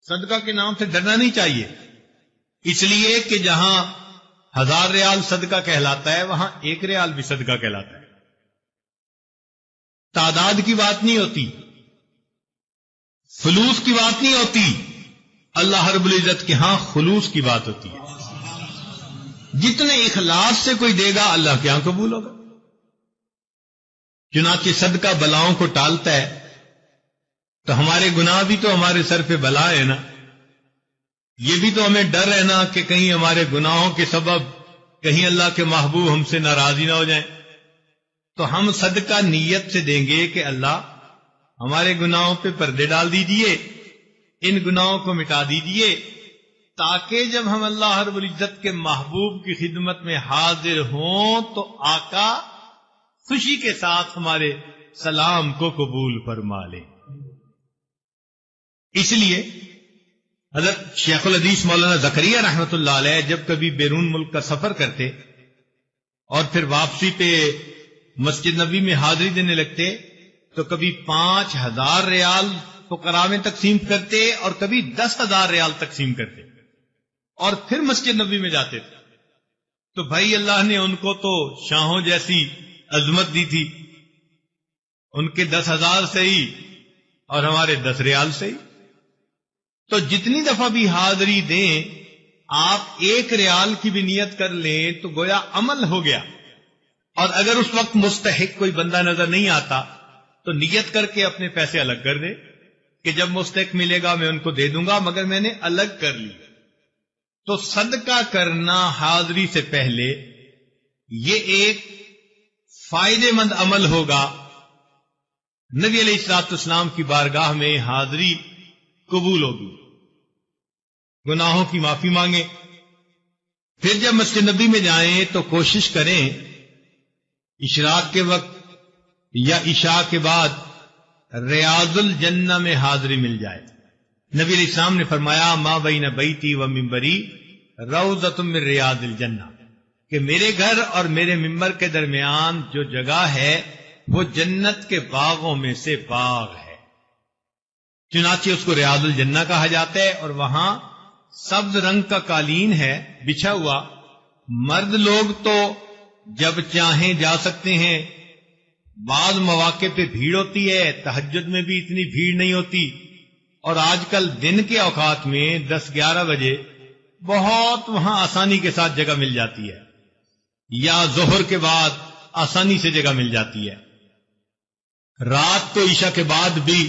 صدقہ کے نام سے ڈرنا نہیں چاہیے، اس لیے کہ جہاں 1000 ریال صدقہ کہلاتا ہے وہاں 1 ریال بھی صدقہ کہلاتا ہے۔ تعداد کی بات نہیں ہوتی، فلوس کی بات نہیں ہوتی، اللہ رب العزت کے ہاں خلوص کی بات ہوتی ہے۔ جتنے اخلاص سے کوئی دے گا اللہ کے ہاں قبول ہوگا۔ چنانچہ صدقہ بلاؤں کو ٹالتا ہے، تو ہمارے گناہ بھی تو ہمارے سر پہ بلا ہے نا، یہ بھی تو ہمیں ڈر ہے نا کہ کہیں ہمارے گناہوں کے سبب کہیں اللہ کے محبوب ہم سے ناراضی نہ ہو جائیں۔ تو ہم صدقہ نیت سے دیں گے کہ اللہ ہمارے گناہوں پہ پردے ڈال دیجئے، ان گناہوں کو مٹا دیجئے، تاکہ جب ہم اللہ رب العزت کے محبوب کی خدمت میں حاضر ہوں تو آقا خوشی کے ساتھ ہمارے سلام کو قبول فرما لے۔ اس لیے حضرت شیخ الحدیث مولانا زکریا رحمۃ اللہ علیہ جب کبھی بیرون ملک کا سفر کرتے اور پھر واپسی پہ مسجد نبوی میں حاضری دینے لگتے تو کبھی 5,000 ریال فقراء میں تقسیم کرتے اور کبھی 10,000 ریال تقسیم کرتے اور پھر مسجد نبوی میں جاتے تھے. تو بھائی اللہ نے ان کو تو شاہوں جیسی عظمت دی تھی، ان کے 10,000 صحیح اور ہمارے 10 ریال صحیح. تو جتنی دفعہ بھی حاضری دیں آپ 1 ریال کی بھی نیت کر لیں تو گویا عمل ہو گیا. اور اگر اس وقت مستحق کوئی بندہ نظر نہیں آتا تو نیت کر کے اپنے پیسے الگ کر دے کہ جب مستحق ملے گا میں ان کو دے دوں گا، مگر میں نے الگ کر لی. تو صدقہ کرنا حاضری سے پہلے یہ ایک فائدے مند عمل ہوگا. نبی علیہ الصلوۃ والسلام کی بارگاہ میں حاضری قبول ہوگی، گناہوں کی معافی مانگیں. پھر جب مسجد نبی میں جائیں تو کوشش کریں اشراق کے وقت یا عشاء کے بعد ریاض الجنہ میں حاضری مل جائے. نبی علیہ السلام نے فرمایا ما بین بیتی و منبری روضۃ من ریاض الجنہ، کہ میرے گھر اور میرے ممبر کے درمیان جو جگہ ہے وہ جنت کے باغوں میں سے باغ ہے. چنانچہ اس کو ریاض الجنہ کہا جاتا ہے اور وہاں سبز رنگ کا قالین ہے بچھا ہوا. مرد لوگ تو جب چاہیں جا سکتے ہیں، بعض مواقع پہ بھیڑ ہوتی ہے، تہجد میں بھی اتنی بھیڑ نہیں ہوتی، اور آج کل دن کے اوقات میں 10-11 بجے بہت وہاں آسانی کے ساتھ جگہ مل جاتی ہے، یا ظہر کے بعد آسانی سے جگہ مل جاتی ہے. رات کو عشاء کے بعد بھی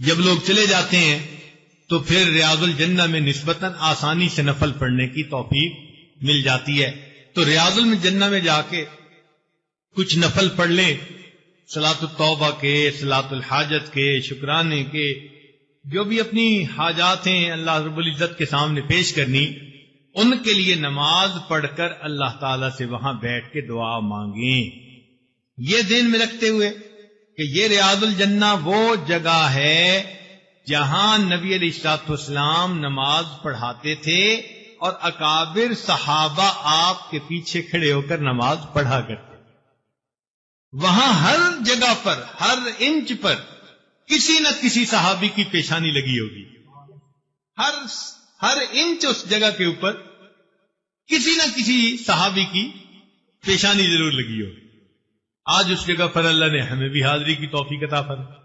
جب لوگ چلے جاتے ہیں تو پھر ریاض الجنہ میں نسبتاً آسانی سے نفل پڑھنے کی توفیق مل جاتی ہے. تو ریاض الجنہ میں جا کے کچھ نفل پڑھ لیں، صلاۃ التوبہ کے، صلاۃ الحاجت کے، شکرانے کے، جو بھی اپنی حاجات ہیں اللہ رب العزت کے سامنے پیش کرنی، ان کے لیے نماز پڑھ کر اللہ تعالی سے وہاں بیٹھ کے دعا مانگیں. یہ ذہن میں رکھتے ہوئے کہ یہ ریاض الجنہ وہ جگہ ہے جہاں نبی علیہ الصلوۃ والسلام نماز پڑھاتے تھے اور اکابر صحابہ آپ کے پیچھے کھڑے ہو کر نماز پڑھا کرتے. وہاں ہر جگہ پر، ہر انچ پر کسی نہ کسی صحابی کی پیشانی لگی ہوگی. ہر انچ اس جگہ کے اوپر کسی نہ کسی صحابی کی پیشانی ضرور لگی ہوگی. آج اس جگہ پر اللہ نے ہمیں بھی حاضری کی توفیق عطا فرمائی.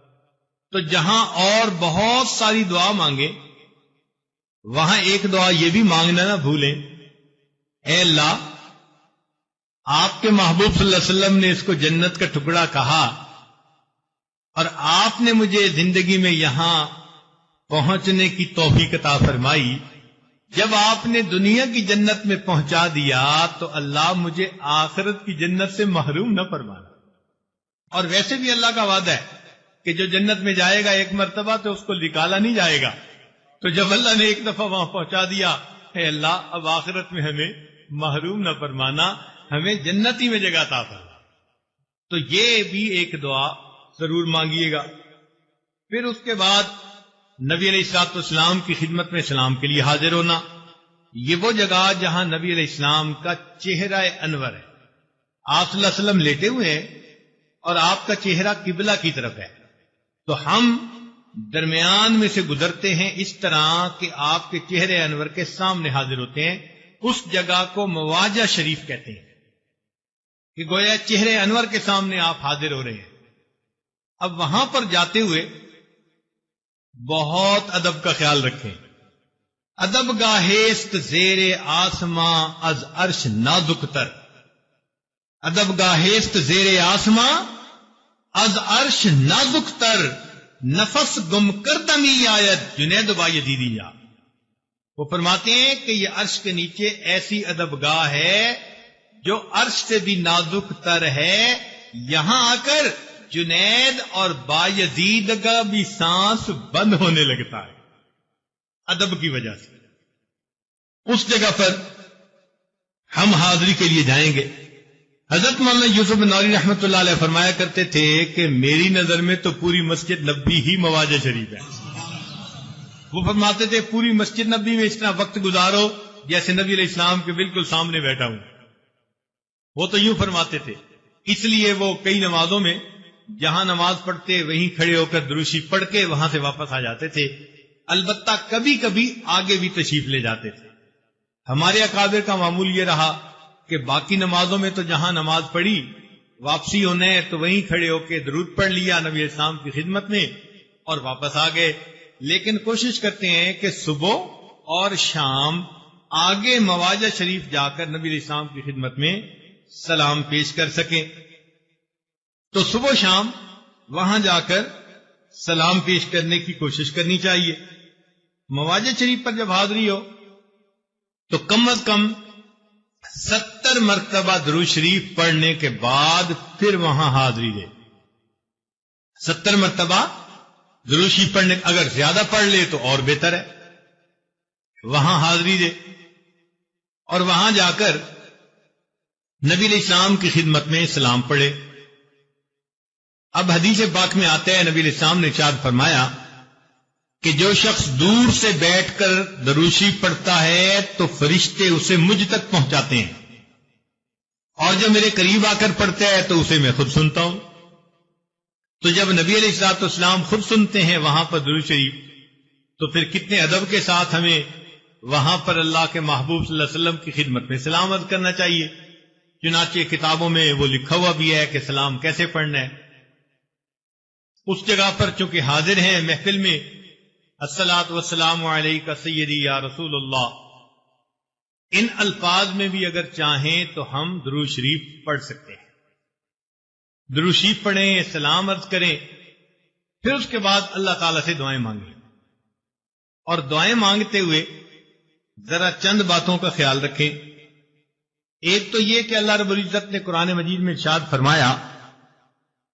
تو جہاں اور بہت ساری دعا مانگے وہاں ایک دعا یہ بھی مانگنا نہ بھولیں، اے اللہ آپ کے محبوب صلی اللہ علیہ وسلم نے اس کو جنت کا ٹکڑا کہا اور آپ نے مجھے زندگی میں یہاں پہنچنے کی توفیق عطا فرمائی. جب آپ نے دنیا کی جنت میں پہنچا دیا تو اللہ مجھے آخرت کی جنت سے محروم نہ فرمانا. اور ویسے بھی اللہ کا وعدہ ہے کہ جو جنت میں جائے گا ایک مرتبہ تو اس کو نکالا نہیں جائے گا. تو جب اللہ نے ایک دفعہ وہاں پہنچا دیا، اے اللہ اب آخرت میں ہمیں محروم نہ فرمانا، ہمیں جنتی میں جگہ عطا فرما. تو یہ بھی ایک دعا ضرور مانگیے گا. پھر اس کے بعد نبی علیہ الصلوۃ والسلام کی خدمت میں سلام کے لیے حاضر ہونا. یہ وہ جگہ جہاں نبی علیہ السلام کا چہرہ انور ہے. آپ صلی اللہ علیہ وسلم لیٹے ہوئے ہیں اور آپ کا چہرہ قبلہ کی طرف ہے، تو ہم درمیان میں سے گزرتے ہیں اس طرح کہ آپ کے چہرے انور کے سامنے حاضر ہوتے ہیں. اس جگہ کو مواجہ شریف کہتے ہیں کہ گویا چہرے انور کے سامنے آپ حاضر ہو رہے ہیں. اب وہاں پر جاتے ہوئے بہت ادب کا خیال رکھیں. ادب گاہست زیر آسماں از عرش نازک تر، ادب گاہست زیر آسماں از عرش نازک تر، نفس گم کردمی آیت جنید بایدیدی جا. وہ فرماتے ہیں کہ یہ عرش کے نیچے ایسی ادب گاہ ہے جو عرش سے بھی نازک تر ہے. یہاں آ کر جنید اور بایزید کا بھی سانس بند ہونے لگتا ہے ادب کی وجہ سے. اس جگہ پر ہم حاضری کے لیے جائیں گے. حضرت مولانا یوسف بن نوری رحمۃ اللہ علیہ فرمایا کرتے تھے کہ میری نظر میں تو پوری مسجد نبوی ہی مواجہ شریف ہے. وہ فرماتے تھے پوری مسجد نبی میں اس طرح وقت گزارو جیسے نبی علیہ السلام کے بالکل سامنے بیٹھا ہوں. وہ تو یوں فرماتے تھے. اس لیے وہ کئی نمازوں میں جہاں نماز پڑھتے وہیں کھڑے ہو کر دروشی پڑھ کے وہاں سے واپس آ جاتے تھے. البتہ کبھی کبھی آگے بھی تشریف لے جاتے تھے. ہمارے اکابر کا معمول یہ رہا کہ باقی نمازوں میں تو جہاں نماز پڑھی واپسی ہونے تو وہیں کھڑے ہو کے درود پڑھ لیا نبی اسلام کی خدمت میں اور واپس آ گئے. لیکن کوشش کرتے ہیں کہ صبح اور شام آگے مواجہ شریف جا کر نبی علیہ السلام کی خدمت میں سلام پیش کر سکیں. تو صبح شام وہاں جا کر سلام پیش کرنے کی کوشش کرنی چاہیے. مواجہ شریف پر جب حاضری ہو تو کم از کم 70 مرتبہ درود شریف پڑھنے کے بعد پھر وہاں حاضری دے. 70 مرتبہ درود شریف پڑھنے، اگر زیادہ پڑھ لے تو اور بہتر ہے. وہاں حاضری دے اور وہاں جا کر نبی علیہ السلام کی خدمت میں سلام پڑھے. اب حدیث پاک میں آتا ہے نبی علیہ السلام نے ارشاد فرمایا کہ جو شخص دور سے بیٹھ کر درود شریف پڑھتا ہے تو فرشتے اسے مجھ تک پہنچاتے ہیں، اور جو میرے قریب آ کر پڑھتا ہے تو اسے میں خود سنتا ہوں. تو جب نبی علیہ الصلوۃ والسلام خود سنتے ہیں وہاں پر درود شریف تو پھر کتنے ادب کے ساتھ ہمیں وہاں پر اللہ کے محبوب صلی اللہ علیہ وسلم کی خدمت میں سلام عرض کرنا چاہیے. چنانچہ کتابوں میں وہ لکھا ہوا بھی ہے کہ سلام کیسے پڑھنا ہے. اس جگہ پر چونکہ حاضر ہیں محفل میں، الصلاۃ والسلام علیک سیدی یا رسول اللہ، ان الفاظ میں بھی اگر چاہیں تو ہم درود شریف پڑھ سکتے ہیں. درود شریف پڑھیں، سلام عرض کریں، پھر اس کے بعد اللہ تعالیٰ سے دعائیں مانگیں. اور دعائیں مانگتے ہوئے ذرا چند باتوں کا خیال رکھیں. ایک تو یہ کہ اللہ رب العزت نے قرآن مجید میں ارشاد فرمایا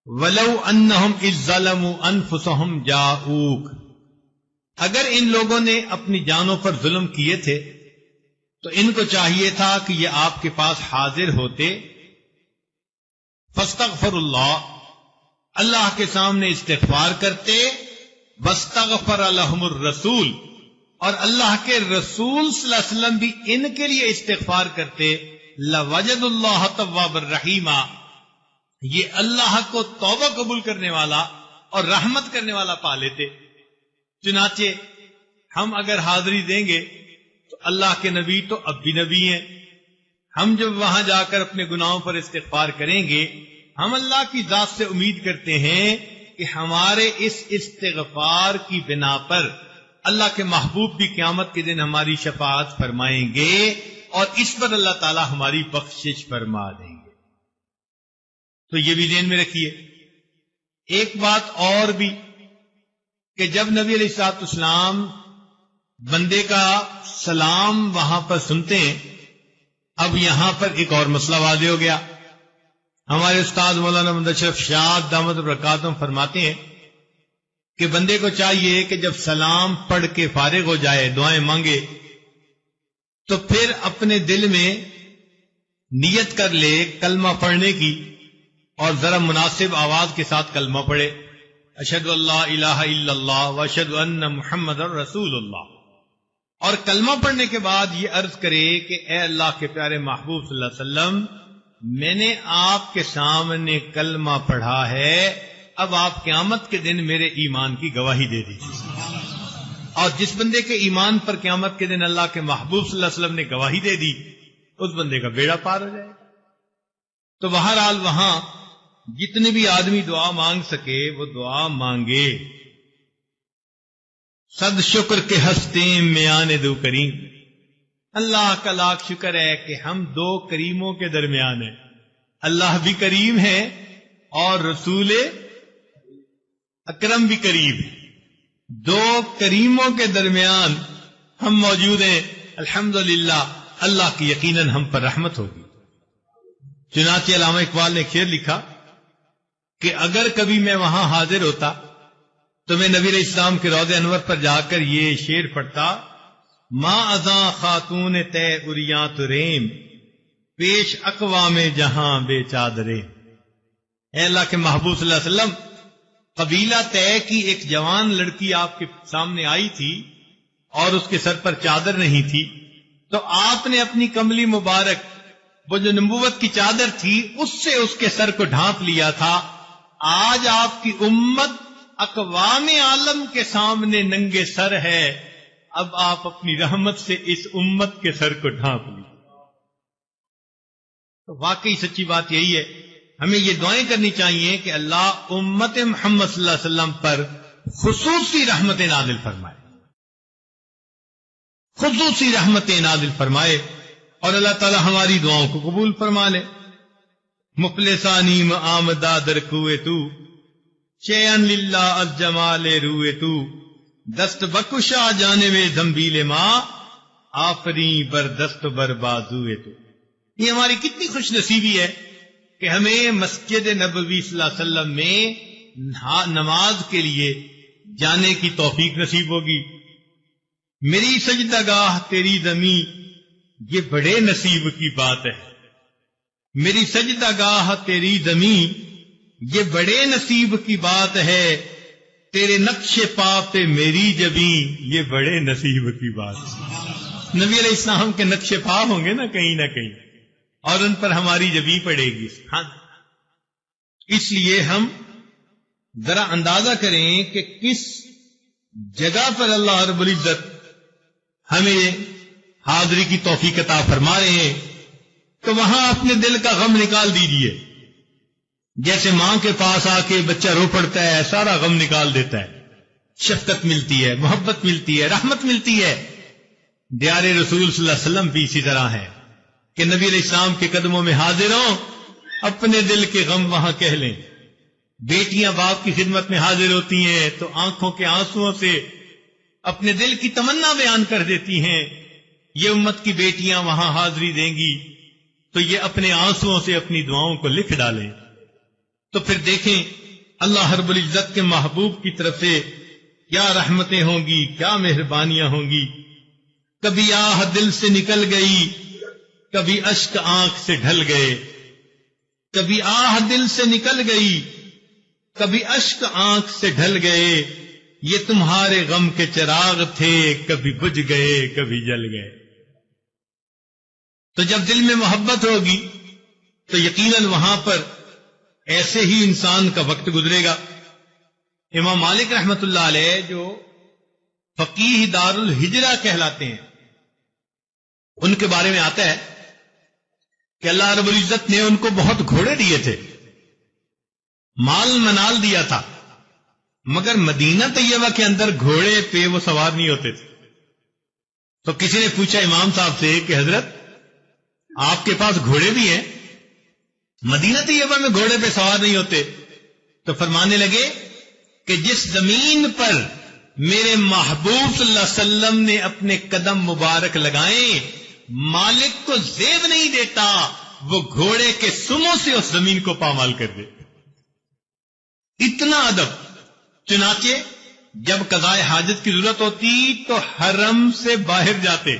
وَلَوْ أَنَّهُمْ إِذْ ظَلَمُوا أَنفُسَهُمْ جَاءُوكَ، اگر ان لوگوں نے اپنی جانوں پر ظلم کیے تھے تو ان کو چاہیے تھا کہ یہ آپ کے پاس حاضر ہوتے، فاستغفر اللہ، اللہ کے سامنے استغفار کرتے، واستغفر لهم الرسول، اور اللہ کے رسول صلی اللہ علیہ وسلم بھی ان کے لیے استغفار کرتے، لوجد اللہ توابا الرحیما، یہ اللہ کو توبہ قبول کرنے والا اور رحمت کرنے والا پا لیتے. چنانچہ ہم اگر حاضری دیں گے تو اللہ کے نبی تو اب بھی نبی ہیں. ہم جب وہاں جا کر اپنے گناہوں پر استغفار کریں گے، ہم اللہ کی ذات سے امید کرتے ہیں کہ ہمارے اس استغفار کی بنا پر اللہ کے محبوب بھی قیامت کے دن ہماری شفاعت فرمائیں گے اور اس پر اللہ تعالی ہماری بخشش فرما دیں گے. تو یہ بھی ذہن میں رکھیے. ایک بات اور بھی کہ جب نبی علیہ الصلوۃ والسلام بندے کا سلام وہاں پر سنتے ہیں، اب یہاں پر ایک اور مسئلہ واضح ہو گیا. ہمارے استاد مولانا محمد اشرف شاد دامت برکاتہم فرماتے ہیں کہ بندے کو چاہیے کہ جب سلام پڑھ کے فارغ ہو جائے، دعائیں مانگے، تو پھر اپنے دل میں نیت کر لے کلمہ پڑھنے کی اور ذرا مناسب آواز کے ساتھ کلمہ پڑھے، اشہد اللہ الہ الا اللہ واشہد ان محمد رسول اللہ. اور کلمہ پڑھنے کے بعد یہ عرض کرے کہ اے اللہ کے پیارے محبوب صلی اللہ علیہ وسلم، میں نے آپ کے سامنے کلمہ پڑھا ہے، اب آپ قیامت کے دن میرے ایمان کی گواہی دے دیجیے. اور جس بندے کے ایمان پر قیامت کے دن اللہ کے محبوب صلی اللہ علیہ وسلم نے گواہی دے دی، اس بندے کا بیڑا پار ہو جائے. تو بہرحال وہاں جتنے بھی آدمی دعا مانگ سکے وہ دعا مانگے. صد شکر کے ہستے میان دو کریم، اللہ کا لاکھ شکر ہے کہ ہم دو کریموں کے درمیان ہیں. اللہ بھی کریم ہے اور رسول اکرم بھی کریم ہے. دو کریموں کے درمیان ہم موجود ہیں. الحمدللہ اللہ کی یقیناً ہم پر رحمت ہوگی. چنانچہ علامہ اقبال نے شعر لکھا کہ اگر کبھی میں وہاں حاضر ہوتا تو میں نبی علیہ السلام کے روضہ انور پر جا کر یہ شعر پڑھتا، ماں ازاں خاتون تے اریاں تریم، پیش اقوام جہاں بے چادرے. اے اللہ کے محبوب صلی اللہ علیہ وسلم، قبیلہ طے کی ایک جوان لڑکی آپ کے سامنے آئی تھی اور اس کے سر پر چادر نہیں تھی، تو آپ نے اپنی کملی مبارک، وہ جو نبوت کی چادر تھی، اس سے اس کے سر کو ڈھانپ لیا تھا۔ آج آپ کی امت اقوام عالم کے سامنے ننگے سر ہے، اب آپ اپنی رحمت سے اس امت کے سر کو ڈھانپ لیجیے۔ تو واقعی سچی بات یہی ہے، ہمیں یہ دعائیں کرنی چاہیے کہ اللہ امت محمد صلی اللہ علیہ وسلم پر خصوصی رحمت نازل فرمائے، خصوصی رحمت نازل فرمائے، اور اللہ تعالی ہماری دعاؤں کو قبول فرما لے۔ مفلسانی آمدہ در کوئے تو، شیئن للہ از جمال روئے تو، دست بکشا جانب زنبیل ماں، آفری بر دست بر بازوئے تو۔ یہ ہماری کتنی خوش نصیبی ہے کہ ہمیں مسجد نبوی صلی اللہ علیہ وسلم میں نماز کے لیے جانے کی توفیق نصیب ہوگی۔ میری سجدہ گاہ تیری زمین، یہ بڑے نصیب کی بات ہے۔ میری سجدہ گاہ تیری زمین، یہ بڑے نصیب کی بات ہے۔ تیرے نقش پا پہ میری جبیں، یہ بڑے نصیب کی بات ہے۔ نبی علیہ السلام کے نقش پا ہوں گے نا کہیں نہ کہیں، اور ان پر ہماری جبیں پڑے گی۔ ہاں، اس لیے ہم ذرا اندازہ کریں کہ کس جگہ پر اللہ رب العزت ہمیں حاضری کی توفیق عطا فرما رہے ہیں، تو وہاں اپنے دل کا غم نکال دیجئے۔ جیسے ماں کے پاس آ کے بچہ رو پڑتا ہے، سارا غم نکال دیتا ہے، شفقت ملتی ہے، محبت ملتی ہے، رحمت ملتی ہے۔ دیار رسول صلی اللہ علیہ وسلم بھی اسی طرح ہے کہ نبی علیہ السلام کے قدموں میں حاضر ہوں، اپنے دل کے غم وہاں کہہ لیں۔ بیٹیاں باپ کی خدمت میں حاضر ہوتی ہیں تو آنکھوں کے آنسوؤں سے اپنے دل کی تمنا بیان کر دیتی ہیں۔ یہ امت کی بیٹیاں وہاں حاضری دیں گی تو یہ اپنے آنسوؤں سے اپنی دعاؤں کو لکھ ڈالیں۔ تو پھر دیکھیں اللہ رب العزت کے محبوب کی طرف سے کیا رحمتیں ہوں گی، کیا مہربانیاں ہوں گی۔ کبھی آہ دل سے نکل گئی، کبھی اشک آنکھ سے ڈھل گئے۔ کبھی آہ دل سے نکل گئی، کبھی اشک آنکھ سے ڈھل گئے۔ یہ تمہارے غم کے چراغ تھے، کبھی بجھ گئے کبھی جل گئے۔ تو جب دل میں محبت ہوگی تو یقیناً وہاں پر ایسے ہی انسان کا وقت گزرے گا۔ امام مالک رحمت اللہ علیہ جو فقیہ دار الہجرہ کہلاتے ہیں، ان کے بارے میں آتا ہے کہ اللہ رب العزت نے ان کو بہت گھوڑے دیے تھے، مال منال دیا تھا، مگر مدینہ طیبہ کے اندر گھوڑے پہ وہ سوار نہیں ہوتے تھے۔ تو کسی نے پوچھا امام صاحب سے کہ حضرت آپ کے پاس گھوڑے بھی ہیں، مدینہ طیبہ میں گھوڑے پہ سوار نہیں ہوتے؟ تو فرمانے لگے کہ جس زمین پر میرے محبوب صلی اللہ علیہ وسلم نے اپنے قدم مبارک لگائیں، مالک کو زیب نہیں دیتا، وہ گھوڑے کے سموں سے اس زمین کو پامال کر دے۔ اتنا ادب۔ چنانچہ جب قضاء حاجت کی ضرورت ہوتی تو حرم سے باہر جاتے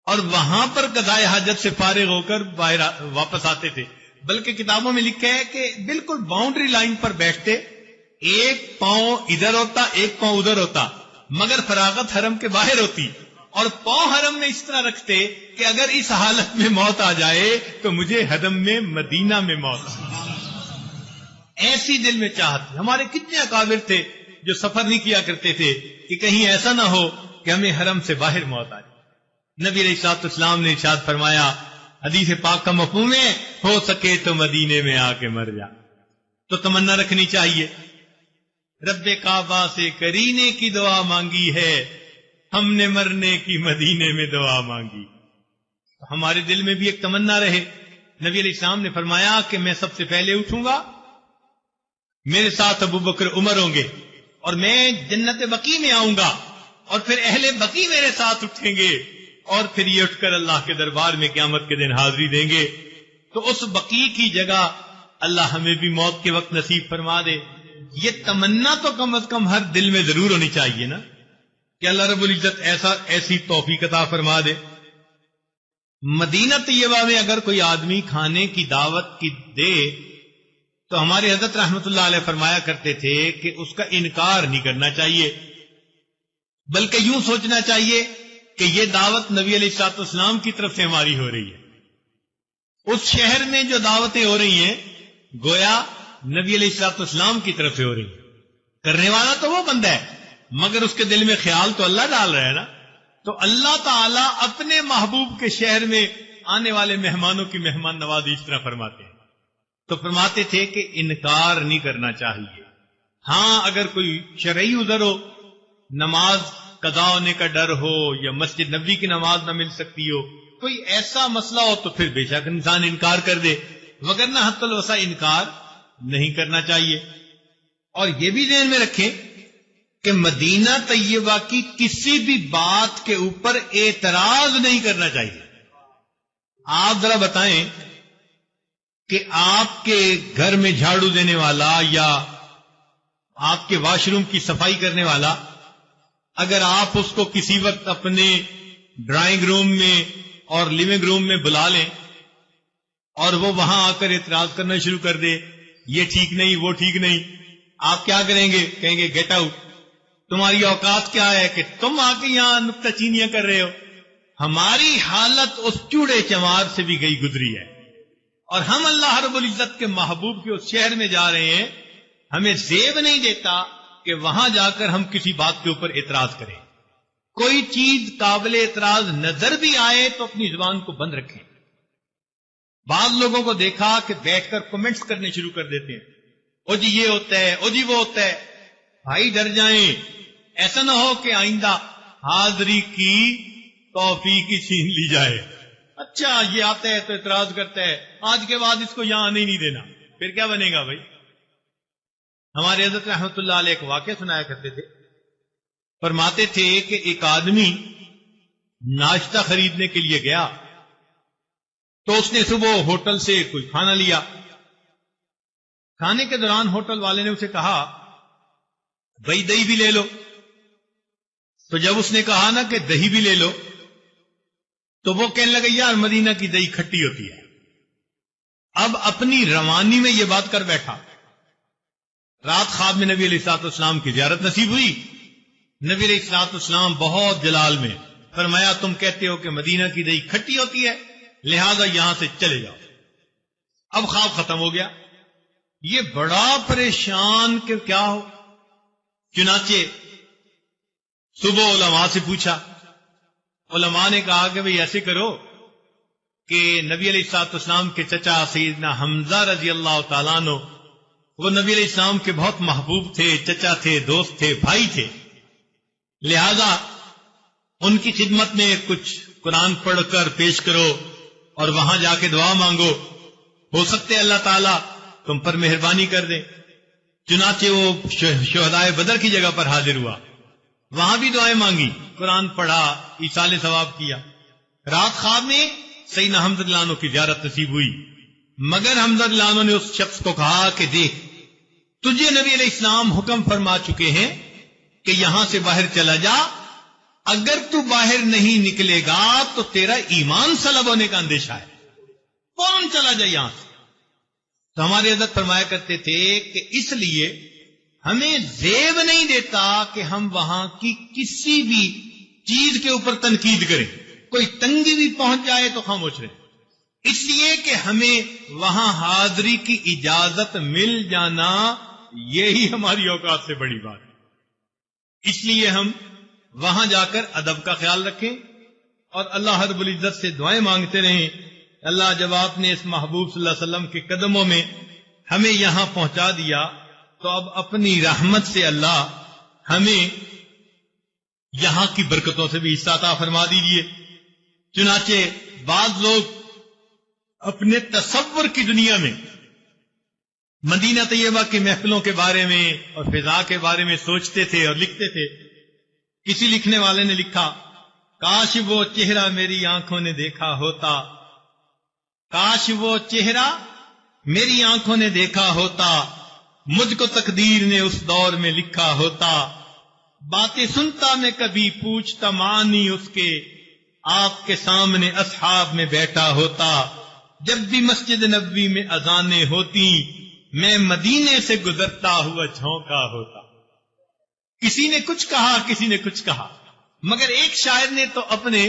اور وہاں پر قضاء حاجت سے فارغ ہو کر باہر واپس آتے تھے۔ بلکہ کتابوں میں لکھا ہے کہ بالکل باؤنڈری لائن پر بیٹھتے، ایک پاؤں ادھر ہوتا ایک پاؤں ادھر ہوتا، مگر فراغت حرم کے باہر ہوتی، اور پاؤں حرم میں اس طرح رکھتے کہ اگر اس حالت میں موت آ جائے تو مجھے حرم میں مدینہ میں موت آ۔ ایسی دل میں چاہت۔ ہمارے کتنے اکابر تھے جو سفر نہیں کیا کرتے تھے کہ کہیں ایسا نہ ہو کہ ہمیں حرم سے باہر موت آ جائے۔ نبی علیہ الصلوۃ والسلام نے ارشاد فرمایا، حدیث پاک کا مفہوم ہے، ہو سکے تو مدینے میں آ کے مر جا۔ تو تمنا رکھنی چاہیے۔ رب کعبہ سے کرینے کی دعا مانگی ہے، ہم نے مرنے کی مدینے میں دعا مانگی۔ ہمارے دل میں بھی ایک تمنا رہے۔ نبی علیہ السلام نے فرمایا کہ میں سب سے پہلے اٹھوں گا، میرے ساتھ ابو بکر عمر ہوں گے، اور میں جنت بقیع میں آؤں گا، اور پھر اہل بقیع میرے ساتھ اٹھیں گے، اور پھر یہ اٹھ کر اللہ کے دربار میں قیامت کے دن حاضری دیں گے۔ تو اس بقیع کی جگہ اللہ ہمیں بھی موت کے وقت نصیب فرما دے۔ یہ تمنا تو کم از کم ہر دل میں ضرور ہونی چاہیے نا، کہ اللہ رب العزت ایسی توفیق عطا فرما دے۔ مدینہ طیبہ میں اگر کوئی آدمی کھانے کی دعوت کی دے تو ہمارے حضرت رحمت اللہ علیہ فرمایا کرتے تھے کہ اس کا انکار نہیں کرنا چاہیے۔ بلکہ یوں سوچنا چاہیے کہ یہ دعوت نبی علیہ الصلوۃ والسلام کی طرف سے ہماری ہو رہی ہے۔ اس شہر میں جو دعوتیں ہو رہی ہیں گویا نبی علیہ الصلوۃ والسلام کی طرف سے ہو رہی ہیں۔ کرنے والا تو وہ بندہ ہے مگر اس کے دل میں خیال تو اللہ ڈال رہا ہے نا۔ تو اللہ تعالیٰ اپنے محبوب کے شہر میں آنے والے مہمانوں کی مہمان نوازی اس طرح فرماتے ہیں۔ تو فرماتے تھے کہ انکار نہیں کرنا چاہیے۔ ہاں اگر کوئی شرعی عذر ہو، نماز قضا ہونے کا ڈر ہو یا مسجد نبوی کی نماز نہ مل سکتی ہو، کوئی ایسا مسئلہ ہو تو پھر بے شک انسان انکار کر دے، وگرنہ حت الوسع انکار نہیں کرنا چاہیے۔ اور یہ بھی ذہن میں رکھیں کہ مدینہ طیبہ کی کسی بھی بات کے اوپر اعتراض نہیں کرنا چاہیے۔ آپ ذرا بتائیں کہ آپ کے گھر میں جھاڑو دینے والا یا آپ کے واش روم کی صفائی کرنے والا اگر آپ اس کو کسی وقت اپنے ڈرائنگ روم میں اور لیونگ روم میں بلا لیں اور وہ وہاں آ کر اعتراض کرنا شروع کر دے، یہ ٹھیک نہیں وہ ٹھیک نہیں، آپ کیا کریں گے؟ کہیں گے گیٹ آؤٹ، تمہاری اوقات کیا ہے کہ تم آ کے یہاں نکتہ چینیاں کر رہے ہو۔ ہماری حالت اس چوڑے چمار سے بھی گئی گزری ہے، اور ہم اللہ رب العزت کے محبوب کے اس شہر میں جا رہے ہیں، ہمیں زیب نہیں دیتا کہ وہاں جا کر ہم کسی بات کے اوپر اعتراض کریں۔ کوئی چیز قابل اعتراض نظر بھی آئے تو اپنی زبان کو بند رکھیں۔ بعض لوگوں کو دیکھا کہ بیٹھ کر کمنٹس کرنے شروع کر دیتے ہیں، او جی یہ ہوتا ہے، او جی وہ ہوتا ہے۔ بھائی ڈر جائیں، ایسا نہ ہو کہ آئندہ حاضری کی توفیق ہی چھین لی جائے۔ اچھا یہ آتا ہے تو اعتراض کرتا ہے، آج کے بعد اس کو یہاں آنے ہی نہیں دینا، پھر کیا بنے گا بھائی؟ ہمارے حضرت رحمت اللہ علیہ ایک واقعہ سنایا کرتے تھے، فرماتے تھے کہ ایک آدمی ناشتہ خریدنے کے لیے گیا تو اس نے صبح ہوٹل سے کوئی کھانا لیا۔ کھانے کے دوران ہوٹل والے نے اسے کہا بھائی دہی بھی لے لو۔ تو جب اس نے کہا نا کہ دہی بھی لے لو تو وہ کہنے لگا یار مدینہ کی دہی کھٹی ہوتی ہے۔ اب اپنی روانی میں یہ بات کر بیٹھا۔ رات خواب میں نبی علیہ الصلوۃ والسلام کی زیارت نصیب ہوئی۔ نبی علیہ الصلوۃ والسلام بہت جلال میں فرمایا تم کہتے ہو کہ مدینہ کی دہی کھٹی ہوتی ہے، لہذا یہاں سے چلے جاؤ۔ اب خواب ختم ہو گیا، یہ بڑا پریشان کہ کیا ہو، چنانچہ صبح علماء سے پوچھا۔ علماء نے کہا کہ بھئی ایسے کرو کہ نبی علیہ الصلوۃ والسلام کے چچا سیدنا حمزہ رضی اللہ تعالیٰ عنہ، وہ نبی علیہ السلام کے بہت محبوب تھے، چچا تھے، دوست تھے، بھائی تھے، لہذا ان کی خدمت میں کچھ قرآن پڑھ کر پیش کرو اور وہاں جا کے دعا مانگو، ہو سکتے اللہ تعالیٰ تم پر مہربانی کر دے۔ چنانچہ وہ شہدائے بدر کی جگہ پر حاضر ہوا، وہاں بھی دعائیں مانگی، قرآن پڑھا، ایصال ثواب کیا۔ رات خواب میں سیدنا حمزہ رضی اللہ عنہ کی زیارت نصیب ہوئی، مگر حمزہ رضی اللہ عنہ نے اس شخص کو کہا کہ دیکھ تجھے نبی علیہ السلام حکم فرما چکے ہیں کہ یہاں سے باہر چلا جا، اگر تو باہر نہیں نکلے گا تو تیرا ایمان سلب ہونے کا اندیشہ ہے، فوراً چلا جا یہاں سے۔ تو ہمارے حضرت فرمایا کرتے تھے کہ اس لیے ہمیں زیب نہیں دیتا کہ ہم وہاں کی کسی بھی چیز کے اوپر تنقید کریں، کوئی تنگی بھی پہنچ جائے تو خاموش رہیں، اس لیے کہ ہمیں وہاں حاضری کی اجازت مل جانا یہی ہماری اوقات سے بڑی بات ہے۔ اس لیے ہم وہاں جا کر ادب کا خیال رکھیں اور اللہ رب العزت سے دعائیں مانگتے رہیں۔ اللہ جب آپ نے اس محبوب صلی اللہ علیہ وسلم کے قدموں میں ہمیں یہاں پہنچا دیا تو اب اپنی رحمت سے اللہ ہمیں یہاں کی برکتوں سے بھی حصہ عطا فرما دیجیے۔ چنانچہ بعض لوگ اپنے تصور کی دنیا میں مدینہ طیبہ کی محفلوں کے بارے میں اور فضا کے بارے میں سوچتے تھے اور لکھتے تھے۔ کسی لکھنے والے نے لکھا کاش وہ چہرہ میری آنکھوں نے دیکھا ہوتا، کاش وہ چہرہ میری آنکھوں نے دیکھا ہوتا، مجھ کو تقدیر نے اس دور میں لکھا ہوتا، باتیں سنتا میں کبھی پوچھتا معنی اس کے، آپ کے سامنے اصحاب میں بیٹھا ہوتا، جب بھی مسجد نبوی میں اذانیں ہوتی میں مدینے سے گزرتا ہوا جھونکا ہوتا۔ کسی نے کچھ کہا، کسی نے کچھ کہا، مگر ایک شاعر نے تو اپنے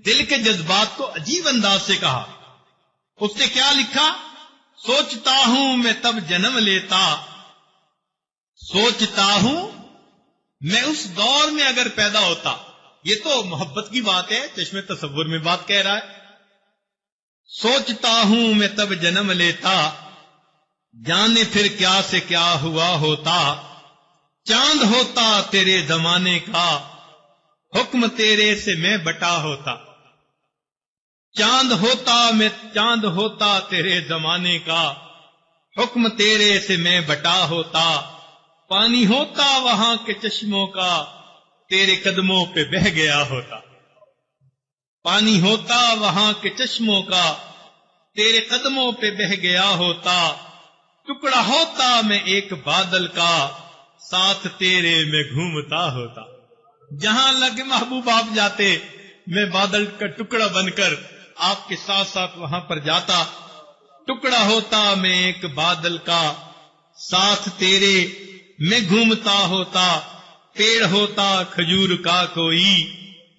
دل کے جذبات کو عجیب انداز سے کہا. اس نے کیا لکھا؟ سوچتا ہوں میں تب جنم لیتا، سوچتا ہوں میں اس دور میں اگر پیدا ہوتا. یہ تو محبت کی بات ہے، چشم تصور میں بات کہہ رہا ہے. سوچتا ہوں میں تب جنم لیتا، جانے پھر کیا سے کیا ہوا ہوتا. چاند ہوتا تیرے زمانے کا، حکم تیرے سے میں بٹا ہوتا. چاند ہوتا تیرے زمانے کا، حکم تیرے سے میں بٹا ہوتا. پانی ہوتا وہاں کے چشموں کا، تیرے قدموں پہ بہہ گیا ہوتا. پانی ہوتا وہاں کے چشموں کا، تیرے قدموں پہ بہ گیا ہوتا. ٹکڑا ہوتا میں ایک بادل کا، ساتھ تیرے میں گھومتا ہوتا. جہاں لگ محبوب آپ جاتے، میں بادل کا ٹکڑا بن کر آپ کے ساتھ ساتھ وہاں پر جاتا. ٹکڑا ہوتا میں ایک بادل کا، ساتھ تیرے میں گھومتا ہوتا. پیڑ ہوتا کھجور کا کوئی،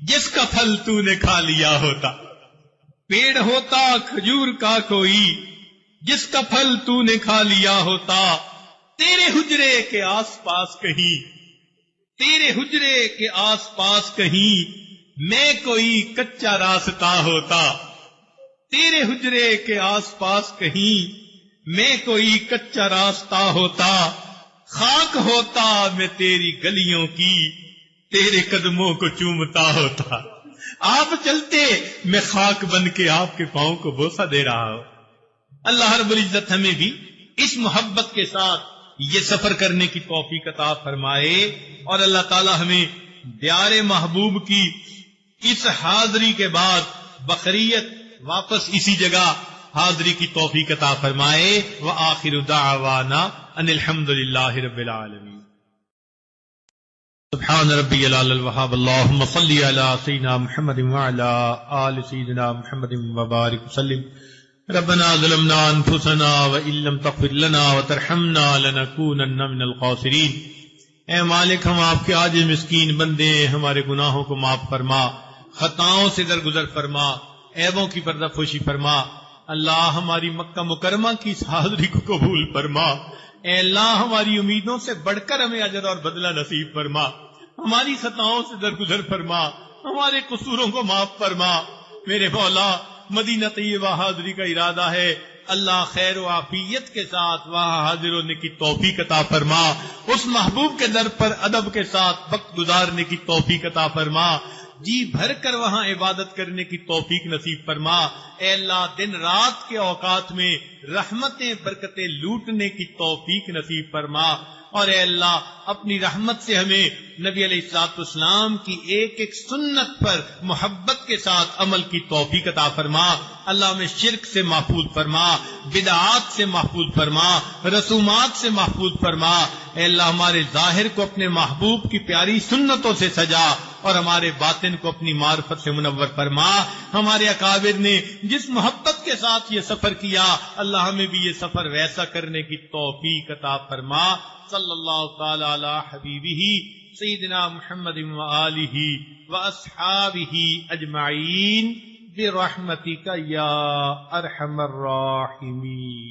جس کا پھل تو نے کھا لیا ہوتا. پیڑ ہوتا کھجور کا کوئی، جس کا پھل تو نے کھا لیا ہوتا. تیرے حجرے کے آس پاس کہیں، تیرے حجرے کے آس پاس کہیں میں کوئی کچا راستہ ہوتا. تیرے حجرے کے آس پاس کہیں میں کوئی کچا راستہ ہوتا. خاک ہوتا میں تیری گلیوں کی، تیرے قدموں کو چومتا ہوتا. آپ چلتے، میں خاک بن کے آپ کے پاؤں کو بوسہ دے رہا ہوں. اللہ رب العزت ہمیں بھی اس محبت کے ساتھ یہ سفر کرنے کی توفیق عطا فرمائے، اور اللہ تعالی ہمیں دیار محبوب کی اس حاضری کے بعد بقریت واپس اسی جگہ حاضری کی توفیق عطا فرمائے. وآخر دعوانا ان الحمد للہ رب العالمین. سبحان ربی العلی الوہاب. اللہم صلی علی سیدنا محمد وعلی آل سیدنا محمد وبارک وسلم. ربنا ظلمنا انفسنا وان لم تغفر لنا وترحمنا لنکونن من الخاسرین. اے مالک، ہم آپ کے عاجز مسکین بندے، ہمارے گناہوں کو معاف فرما، خطاؤں سے درگزر فرما، عیبوں کی پردہ پوشی فرما. اللہ ہماری مکہ مکرمہ کی اس حاضری کو قبول فرما. اے اللہ ہماری امیدوں سے بڑھ کر ہمیں اجر اور بدلہ نصیب فرما. ہماری خطاؤں سے درگزر فرما، ہمارے قصوروں کو معاف فرما. میرے مولا، مدینہ طیبہ حاضری کا ارادہ ہے، اللہ خیر و عافیت کے ساتھ وہاں حاضر ہونے کی توفیق عطا فرما. اس محبوب کے در پر ادب کے ساتھ وقت گزارنے کی توفیق عطا فرما. جی بھر کر وہاں عبادت کرنے کی توفیق نصیب فرما. اے اللہ، دن رات کے اوقات میں رحمتیں برکتیں لوٹنے کی توفیق نصیب فرما. اور اے اللہ، اپنی رحمت سے ہمیں نبی علیہ الصلوۃ والسلام کی ایک ایک سنت پر محبت کے ساتھ عمل کی توفیق عطا فرما. اللہ ہمیں شرک سے محفوظ فرما، بدعات سے محفوظ فرما، رسومات سے محفوظ فرما. اے اللہ، ہمارے ظاہر کو اپنے محبوب کی پیاری سنتوں سے سجا، اور ہمارے باطن کو اپنی معرفت سے منور فرما. ہمارے اکابر نے جس محبت کے ساتھ یہ سفر کیا، اللہ ہمیں بھی یہ سفر ویسا کرنے کی توفیق عطا فرما. صلی اللہ تعالی علی حبیبہ سیدنا محمد وآلہ واصحابہ اجمعین برحمتک یا ارحم الراحمین.